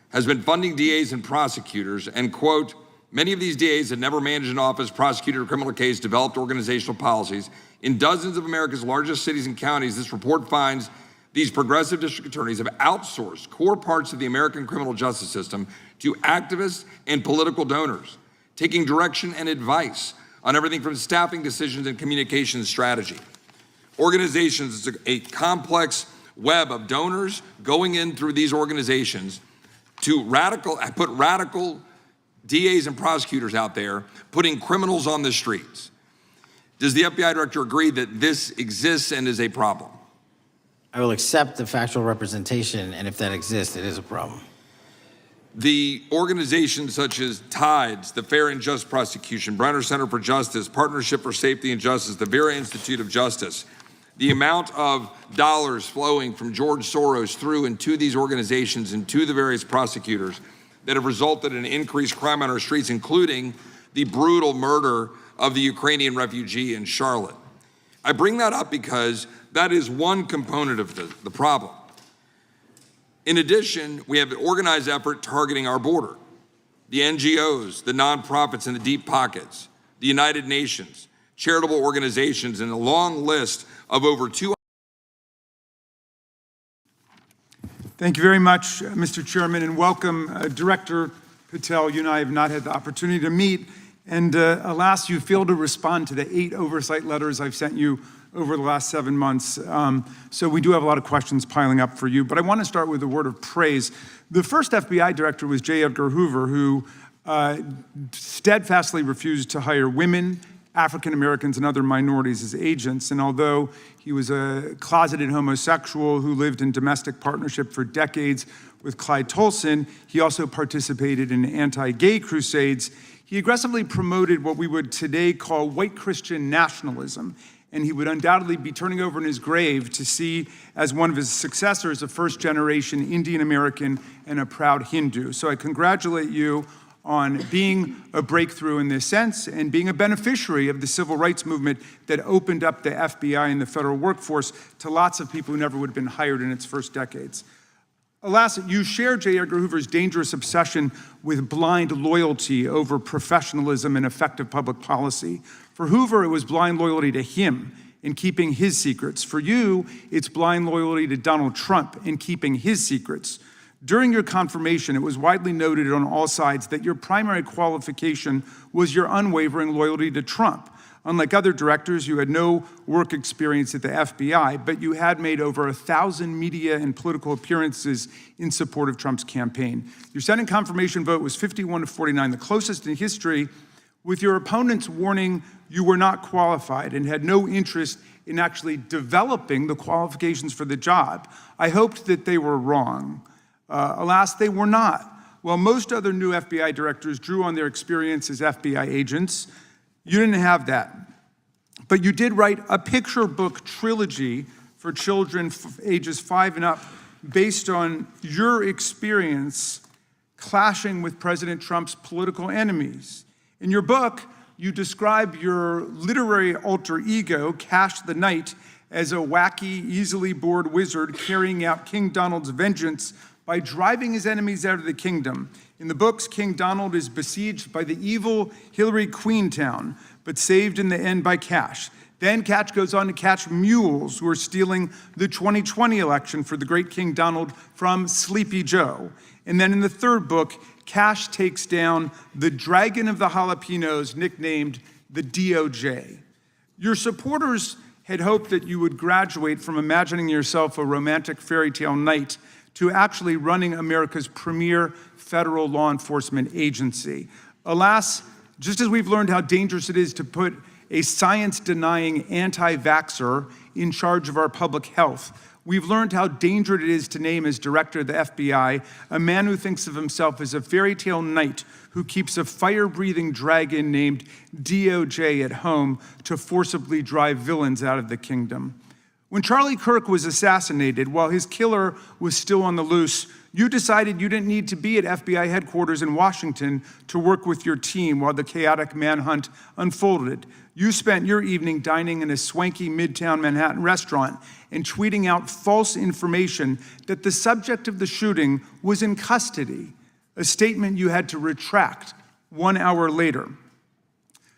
has been funding DAs and prosecutors, and quote, many of these DAs had never managed an office, prosecuted a criminal case, developed organizational policies. In dozens of America's largest cities and counties, this report finds these progressive district attorneys have outsourced core parts of the American criminal justice system to activists and political donors, taking direction and advice on everything from staffing decisions and communication strategy. Organizations, it's a complex web of donors going in through these organizations to put radical DAs and prosecutors out there, putting criminals on the streets. Does the FBI Director agree that this exists and is a problem? I will accept the factual representation, and if that exists, it is a problem. The organizations such as TIDES, the Fair and Just Prosecution, Brenner Center for Justice, Partnership for Safety and Justice, the Vera Institute of Justice, the amount of dollars flowing from George Soros through and to these organizations and to the various prosecutors that have resulted in increased crime on our streets, including the brutal murder of the Ukrainian refugee in Charlotte. I bring that up because that is one component of the problem. In addition, we have an organized effort targeting our border. The NGOs, the nonprofits and the deep pockets, the United Nations, charitable organizations, and a long list of over 200. Thank you very much, Mr. Chairman, and welcome, Director Patel. You and I have not had the opportunity to meet, and alas, you failed to respond to the 8 oversight letters I've sent you over the last 7 months. So we do have a lot of questions piling up for you, but I want to start with a word of praise. The first FBI director was J. Edgar Hoover, who steadfastly refused to hire women, African Americans, and other minorities as agents. And although he was a closeted homosexual who lived in domestic partnership for decades with Clyde Tolson, he also participated in anti-gay crusades. He aggressively promoted what we would today call white Christian nationalism, and he would undoubtedly be turning over in his grave to see as one of his successors a first-generation Indian American and a proud Hindu. So I congratulate you on being a breakthrough in this sense and being a beneficiary of the civil rights movement that opened up the FBI and the federal workforce to lots of people who never would have been hired in its first decades. Alas, you share J. Edgar Hoover's dangerous obsession with blind loyalty over professionalism and effective public policy. For Hoover, it was blind loyalty to him in keeping his secrets. For you, it's blind loyalty to Donald Trump in keeping his secrets. During your confirmation, it was widely noted on all sides that your primary qualification was your unwavering loyalty to Trump. Unlike other directors, you had no work experience at the FBI, but you had made over 1,000 media and political appearances in support of Trump's campaign. Your Senate confirmation vote was 51-49, the closest in history, with your opponents warning you were not qualified and had no interest in actually developing the qualifications for the job. I hoped that they were wrong. Alas, they were not. While most other new FBI directors drew on their experience as FBI agents, you didn't have that. But you did write a picture book trilogy for children ages 5 and up based on your experience clashing with President Trump's political enemies. In your book, you describe your literary alter ego, Cash the Knight, as a wacky, easily bored wizard carrying out King Donald's vengeance by driving his enemies out of the kingdom. In the books, King Donald is besieged by the evil Hillary Queentown, but saved in the end by Cash. Then Cash goes on to catch mules who are stealing the 2020 election for the great King Donald from Sleepy Joe. And then in the third book, Cash takes down the Dragon of the Jalapenos, nicknamed the DOJ. Your supporters had hoped that you would graduate from imagining yourself a romantic fairy tale knight to actually running America's premier federal law enforcement agency. Alas, just as we've learned how dangerous it is to put a science-denying anti-vaxxer in charge of our public health, we've learned how dangerous it is to name as director of the FBI a man who thinks of himself as a fairy tale knight who keeps a fire-breathing dragon named DOJ at home to forcibly drive villains out of the kingdom. When Charlie Kirk was assassinated, while his killer was still on the loose, you decided you didn't need to be at FBI headquarters in Washington to work with your team while the chaotic manhunt unfolded. You spent your evening dining in a swanky Midtown Manhattan restaurant and tweeting out false information that the subject of the shooting was in custody, a statement you had to retract 1 hour later.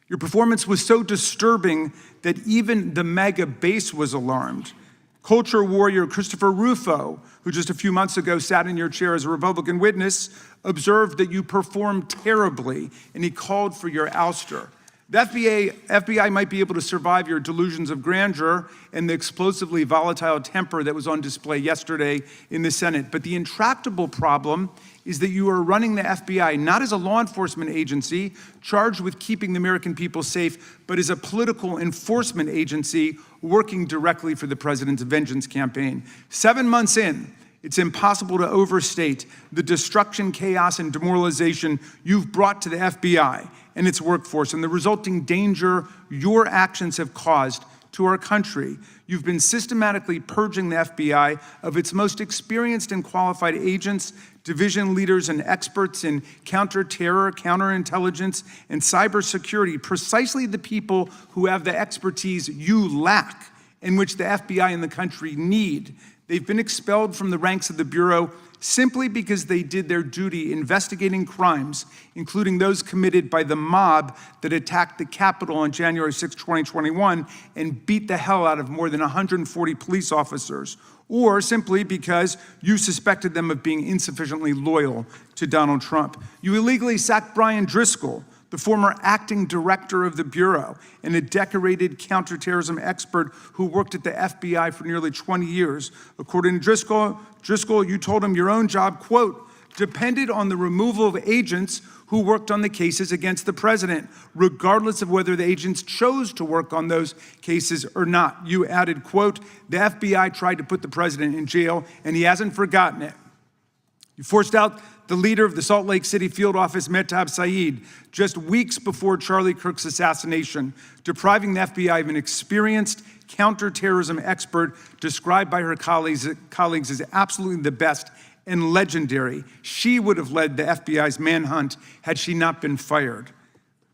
Your performance was so disturbing that even the MAGA base was alarmed. Culture warrior Christopher Rufo, who just a few months ago sat in your chair as a Republican witness, observed that you performed terribly, and he called for your ouster. The FBI might be able to survive your delusions of grandeur and the explosively volatile temper that was on display yesterday in the Senate, but the intractable problem is that you are running the FBI not as a law enforcement agency charged with keeping the American people safe, but as a political enforcement agency working directly for the president's vengeance campaign. 7 months in, it's impossible to overstate the destruction, chaos, and demoralization you've brought to the FBI and its workforce and the resulting danger your actions have caused to our country. You've been systematically purging the FBI of its most experienced and qualified agents, division leaders, and experts in counterterror, counterintelligence, and cybersecurity, precisely the people who have the expertise you lack and which the FBI and the country need. They've been expelled from the ranks of the Bureau simply because they did their duty investigating crimes, including those committed by the mob that attacked the Capitol on January 6, 2021, and beat the hell out of more than 140 police officers, or simply because you suspected them of being insufficiently loyal to Donald Trump. You illegally sacked Brian Driscoll, the former acting director of the Bureau and a decorated counterterrorism expert who worked at the FBI for nearly 20 years. According to Driscoll, you told him your own job, quote, depended on the removal of agents who worked on the cases against the president, regardless of whether the agents chose to work on those cases or not. You added, quote, the FBI tried to put the president in jail and he hasn't forgotten it. You forced out the leader of the Salt Lake City field office, Mehtab Saeed, just weeks before Charlie Kirk's assassination, depriving the FBI of an experienced counterterrorism expert described by her colleagues as absolutely the best and legendary. She would have led the FBI's manhunt had she not been fired.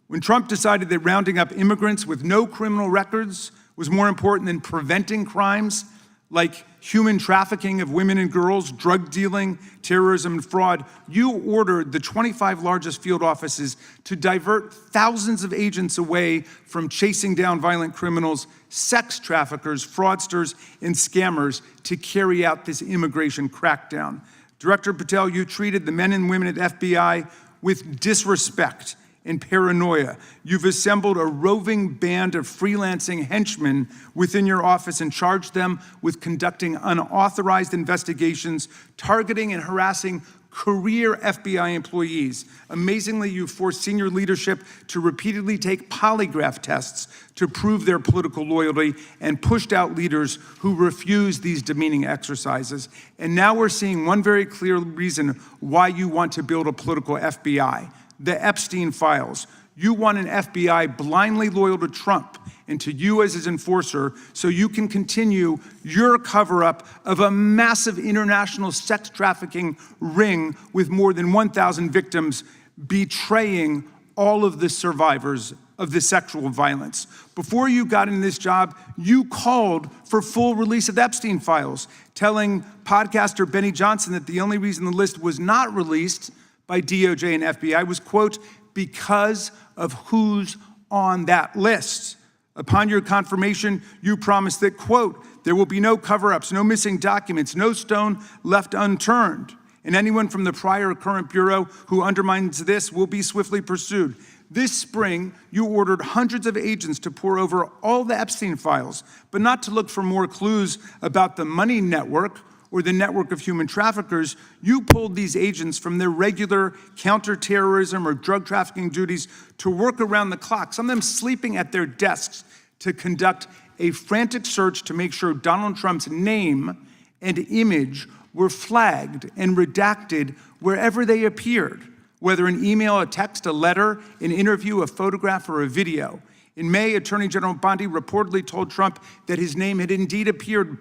When Trump decided that rounding up immigrants with no criminal records was more important than preventing crimes like human trafficking of women and girls, drug dealing, terrorism, and fraud, you ordered the 25 largest field offices to divert thousands of agents away from chasing down violent criminals, sex traffickers, fraudsters, and scammers to carry out this immigration crackdown. Director Patel, you treated the men and women at the FBI with disrespect and paranoia. You've assembled a roving band of freelancing henchmen within your office and charged them with conducting unauthorized investigations, targeting and harassing career FBI employees. Amazingly, you forced senior leadership to repeatedly take polygraph tests to prove their political loyalty and pushed out leaders who refused these demeaning exercises. And now we're seeing one very clear reason why you want to build a political FBI: the Epstein files. You want an FBI blindly loyal to Trump and to you as his enforcer so you can continue your cover-up of a massive international sex trafficking ring with more than 1,000 victims, betraying all of the survivors of the sexual violence. Before you got in this job, you called for full release of the Epstein files, telling podcaster Benny Johnson that the only reason the list was not released by DOJ and FBI was, quote, because of who's on that list. Upon your confirmation, you promised that, quote, there will be no cover-ups, no missing documents, no stone left unturned, and anyone from the prior or current Bureau who undermines this will be swiftly pursued. This spring, you ordered hundreds of agents to pore over all the Epstein files, but not to look for more clues about the money network or the network of human traffickers. You pulled these agents from their regular counterterrorism or drug trafficking duties to work around the clock, some of them sleeping at their desks, to conduct a frantic search to make sure Donald Trump's name and image were flagged and redacted wherever they appeared, whether an email, a text, a letter, an interview, a photograph, or a video. In May, Attorney General Bondi reportedly told Trump that his name had indeed appeared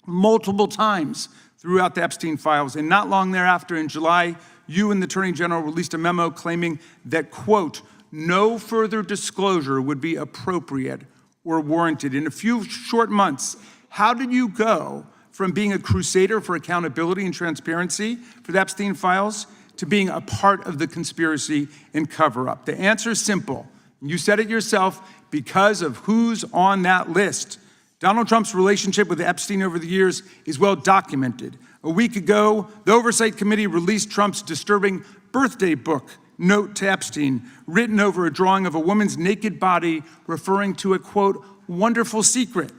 multiple times throughout the Epstein files. And not long thereafter, in July, you and the Attorney General released a memo claiming that, quote, no further disclosure would be appropriate or warranted. In a few short months, how did you go from being a crusader for accountability and transparency for the Epstein files to being a part of the conspiracy and cover-up? The answer is simple. You said it yourself, because of who's on that list. Donald Trump's relationship with Epstein over the years is well documented. A week ago, the Oversight Committee released Trump's disturbing birthday book, Note to Epstein, written over a drawing of a woman's naked body, referring to a, quote, wonderful secret.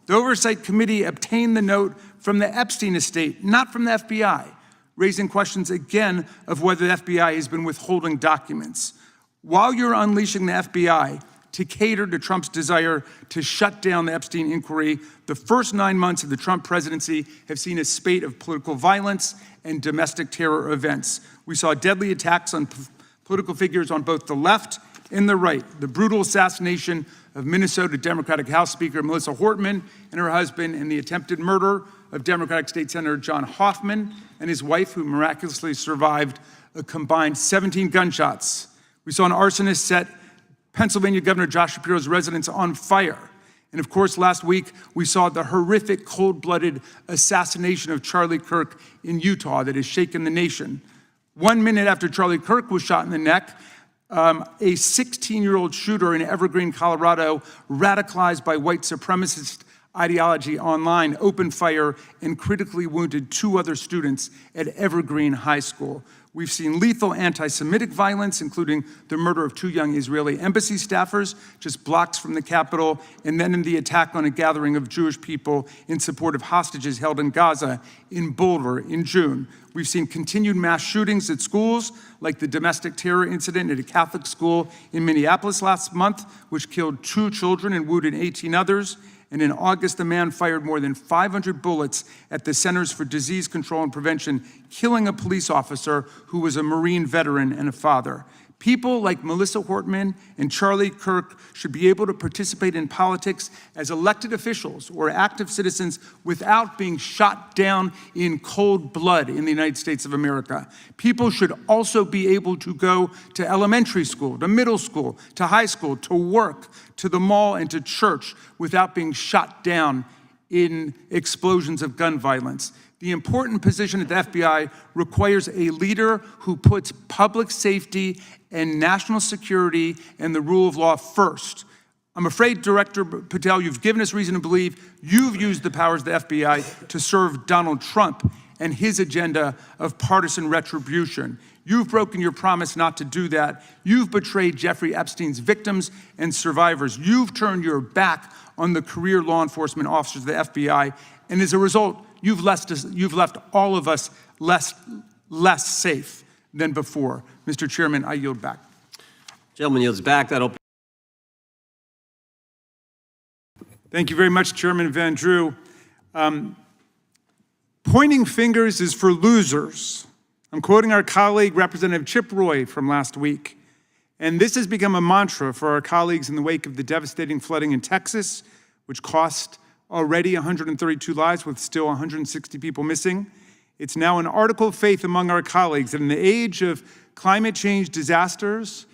The Oversight Committee obtained the note from the Epstein estate, not from the FBI, raising questions again of whether the FBI has been withholding documents. While you're unleashing the FBI to cater to Trump's desire to shut down the Epstein inquiry, the first 9 months of the Trump presidency have seen a spate of political violence and domestic terror events. We saw deadly attacks on political figures on both the left and the right. The brutal assassination of Minnesota Democratic House Speaker Melissa Hortman and her husband, and the attempted murder of Democratic State Senator John Hoffman and his wife, who miraculously survived a combined 17 gunshots. We saw an arsonist set Pennsylvania Governor Josh Shapiro's residence on fire. And of course, last week, we saw the horrific, cold-blooded assassination of Charlie Kirk in Utah that has shaken the nation. 1 minute after Charlie Kirk was shot in the neck, a 16-year-old shooter in Evergreen, Colorado, radicalized by white supremacist ideology online, opened fire and critically wounded 2 other students at Evergreen High School. We've seen lethal anti-Semitic violence, including the murder of 2 young Israeli embassy staffers just blocks from the Capitol, and then in the attack on a gathering of Jewish people in support of hostages held in Gaza in Boulder in June. We've seen continued mass shootings at schools, like the domestic terror incident at a Catholic school in Minneapolis last month, which killed 2 children and wounded 18 others. And in August, a man fired more than 500 bullets at the Centers for Disease Control and Prevention, killing a police officer who was a Marine veteran and a father. People like Melissa Hortman and Charlie Kirk should be able to participate in politics as elected officials or active citizens without being shot down in cold blood in the United States of America. People should also be able to go to elementary school, to middle school, to high school, to work, to the mall, and to church without being shot down in explosions of gun violence. The important position at the FBI requires a leader who puts public safety and national security and the rule of law first. I'm afraid, Director Patel, you've given us reason to believe you've used the powers of the FBI to serve Donald Trump and his agenda of partisan retribution. You've broken your promise not to do that. You've betrayed Jeffrey Epstein's victims and survivors. You've turned your back on the career law enforcement officers of the FBI, and as a result, you've left all of us less less safe than before. Mr. Chairman, I yield back. Gentleman yields back. That open. Thank you very much, Chairman Van Drew. Pointing fingers is for losers. I'm quoting our colleague, Representative Chip Roy, from last week. And this has become a mantra for our colleagues in the wake of the devastating flooding in Texas, which cost already 132 lives with still 160 people missing. It's now an article of faith among our colleagues that in the age of climate change disasters,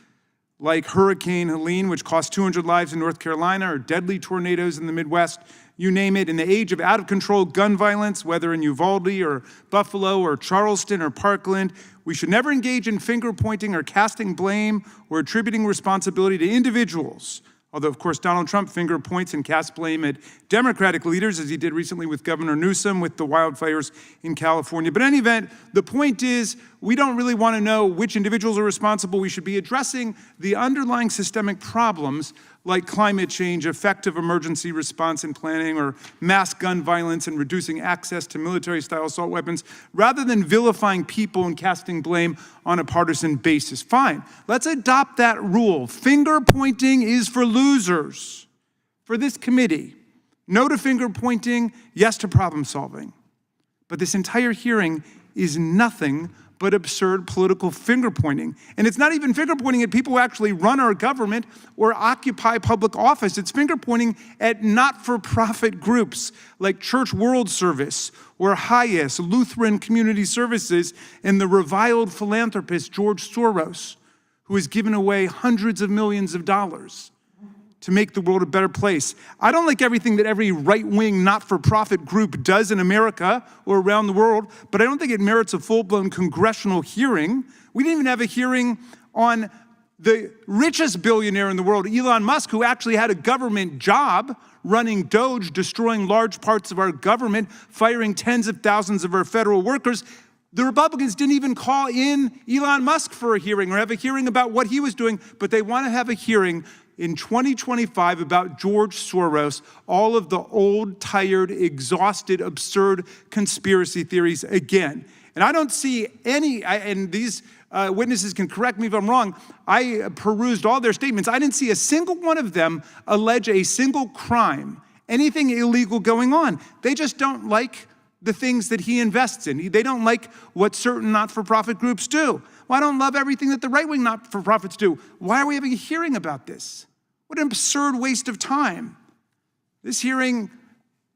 like Hurricane Helene, which cost 200 lives in North Carolina, or deadly tornadoes in the Midwest, you name it, in the age of out-of-control gun violence, whether in Uvalde or Buffalo or Charleston or Parkland, we should never engage in finger-pointing or casting blame or attributing responsibility to individuals. Although, of course, Donald Trump finger points and casts blame at Democratic leaders, as he did recently with Governor Newsom with the wildfires in California. But in any event, the point is, we don't really want to know which individuals are responsible. We should be addressing the underlying systemic problems like climate change, effective emergency response and planning, or mass gun violence and reducing access to military-style assault weapons, rather than vilifying people and casting blame on a partisan basis. Fine, let's adopt that rule. Finger pointing is for losers. For this committee, no to finger pointing, yes to problem solving. But this entire hearing is nothing but absurd political finger pointing. And it's not even finger pointing at people who actually run our government or occupy public office. It's finger pointing at not-for-profit groups like Church World Service or HIAS, Lutheran Community Services, and the reviled philanthropist George Soros, who has given away hundreds of millions of dollars to make the world a better place. I don't like everything that every right-wing, not-for-profit group does in America or around the world, but I don't think it merits a full-blown congressional hearing. We didn't even have a hearing on the richest billionaire in the world, Elon Musk, who actually had a government job running Doge, destroying large parts of our government, firing tens of thousands of our federal workers. The Republicans didn't even call in Elon Musk for a hearing or have a hearing about what he was doing, but they want to have a hearing in 2025 about George Soros, all of the old, tired, exhausted, absurd conspiracy theories again. And I don't see any, and these witnesses can correct me if I'm wrong, I perused all their statements. I didn't see a single one of them allege a single crime, anything illegal going on. They just don't like the things that he invests in. They don't like what certain not-for-profit groups do. Well, I don't love everything that the right-wing not-for-profits do. Why are we having a hearing about this? What an absurd waste of time. This hearing,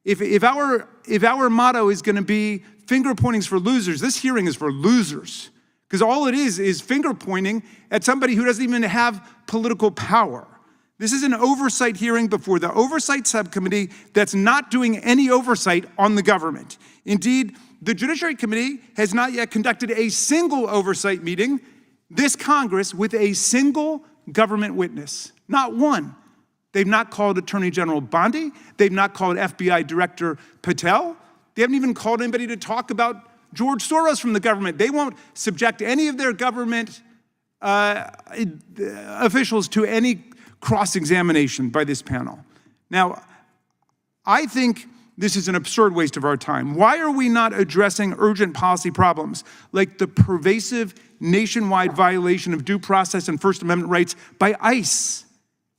if our motto is going to be finger pointings for losers, this hearing is for losers. Because all it is finger pointing at somebody who doesn't even have political power. This is an oversight hearing before the Oversight Subcommittee that's not doing any oversight on the government. Indeed, the Judiciary Committee has not yet conducted a single oversight meeting this Congress with a single government witness. Not one. They've not called Attorney General Bondi. They've not called FBI Director Patel. They haven't even called anybody to talk about George Soros from the government. They won't subject any of their government officials to any cross-examination by this panel. Now, I think this is an absurd waste of our time. Why are we not addressing urgent policy problems like the pervasive nationwide violation of due process and First Amendment rights by ICE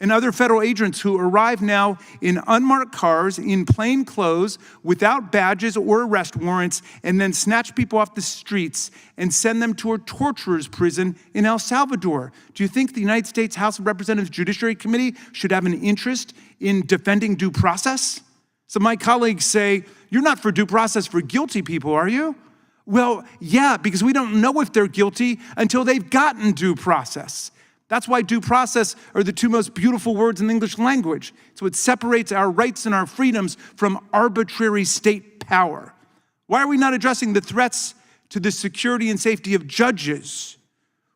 and other federal agents who arrive now in unmarked cars, in plain clothes, without badges or arrest warrants, and then snatch people off the streets and send them to a torturer's prison in El Salvador? Do you think the United States House of Representatives Judiciary Committee should have an interest in defending due process? So my colleagues say, you're not for due process for guilty people, are you? Well, yeah, because we don't know if they're guilty until they've gotten due process. That's why due process are the two most beautiful words in the English language. It's what separates our rights and our freedoms from arbitrary state power. Why are we not addressing the threats to the security and safety of judges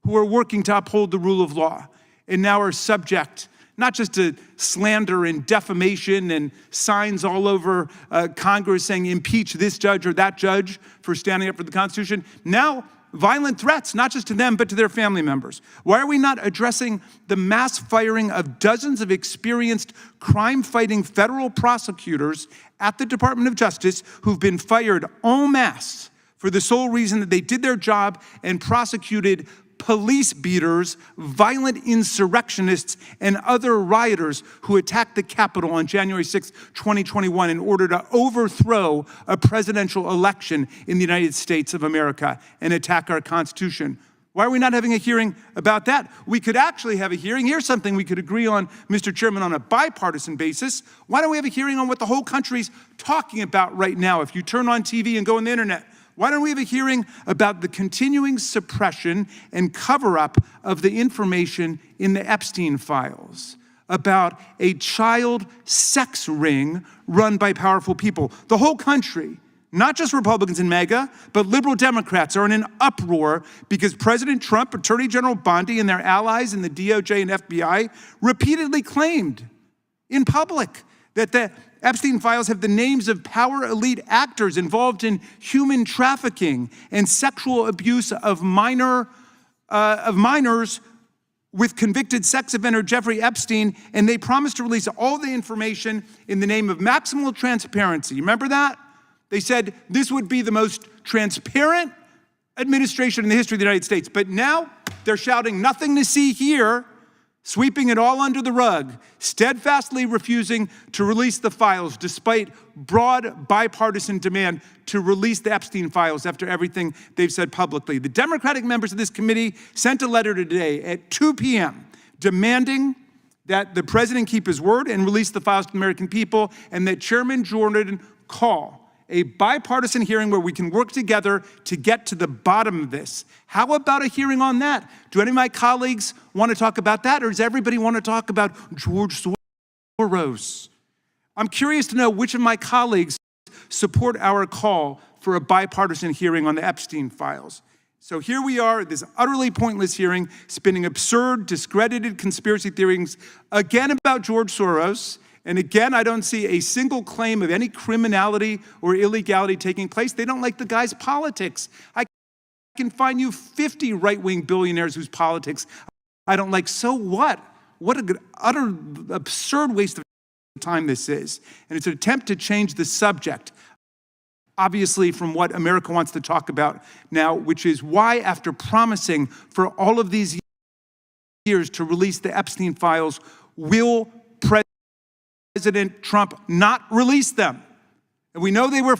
who are working to uphold the rule of law and now are subject not just to slander and defamation and signs all over Congress saying impeach this judge or that judge for standing up for the Constitution, now violent threats, not just to them, but to their family members? Why are we not addressing the mass firing of dozens of experienced crime-fighting federal prosecutors at the Department of Justice who've been fired en masse for the sole reason that they did their job and prosecuted police beaters, violent insurrectionists, and other rioters who attacked the Capitol on January 6, 2021 in order to overthrow a presidential election in the United States of America and attack our Constitution. Why are we not having a hearing about that? We could actually have a hearing. Here's something we could agree on, Mr. Chairman, on a bipartisan basis. Why don't we have a hearing on what the whole country's talking about right now? If you turn on TV and go on the internet, why don't we have a hearing about the continuing suppression and cover-up of the information in the Epstein files, about a child sex ring run by powerful people? The whole country, not just Republicans and MAGA, but liberal Democrats are in an uproar because President Trump, Attorney General Bondi, and their allies in the DOJ and FBI repeatedly claimed in public that the Epstein files have the names of power elite actors involved in human trafficking and sexual abuse of minors with convicted sex offender Jeffrey Epstein, and they promised to release all the information in the name of maximal transparency. Remember that? They said this would be the most transparent administration in the history of the United States. But now they're shouting nothing to see here, sweeping it all under the rug, steadfastly refusing to release the files despite broad bipartisan demand to release the Epstein files after everything they've said publicly. The Democratic members of this committee sent a letter today at 2 p.m. demanding that the president keep his word and release the files to the American people, and that Chairman Jordan call a bipartisan hearing where we can work together to get to the bottom of this. How about a hearing on that? Do any of my colleagues want to talk about that, or does everybody want to talk about George Soros? I'm curious to know which of my colleagues support our call for a bipartisan hearing on the Epstein files. So here we are at this utterly pointless hearing, spinning absurd, discredited conspiracy theories again about George Soros. And again, I don't see a single claim of any criminality or illegality taking place. They don't like the guy's politics. I can find you 50 right-wing billionaires whose politics I don't like. So what? What an utter absurd waste of time this is. And it's an attempt to change the subject, obviously, from what America wants to talk about now, which is why, after promising for all of these years to release the Epstein files, will President Trump not release them? And we know they were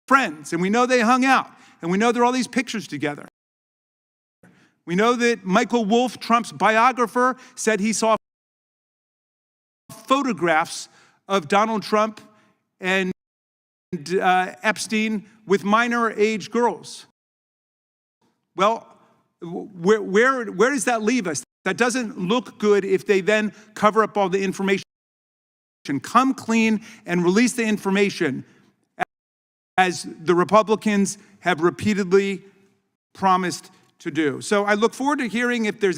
friends, and we know they hung out, and we know there are all these pictures together. We know that Michael Wolff, Trump's biographer, said he saw photographs of Donald Trump and Epstein with minor-age girls. Well, where does that leave us? That doesn't look good if they then cover up all the information. Come clean and release the information, as the Republicans have repeatedly promised to do. So I look forward to hearing if there's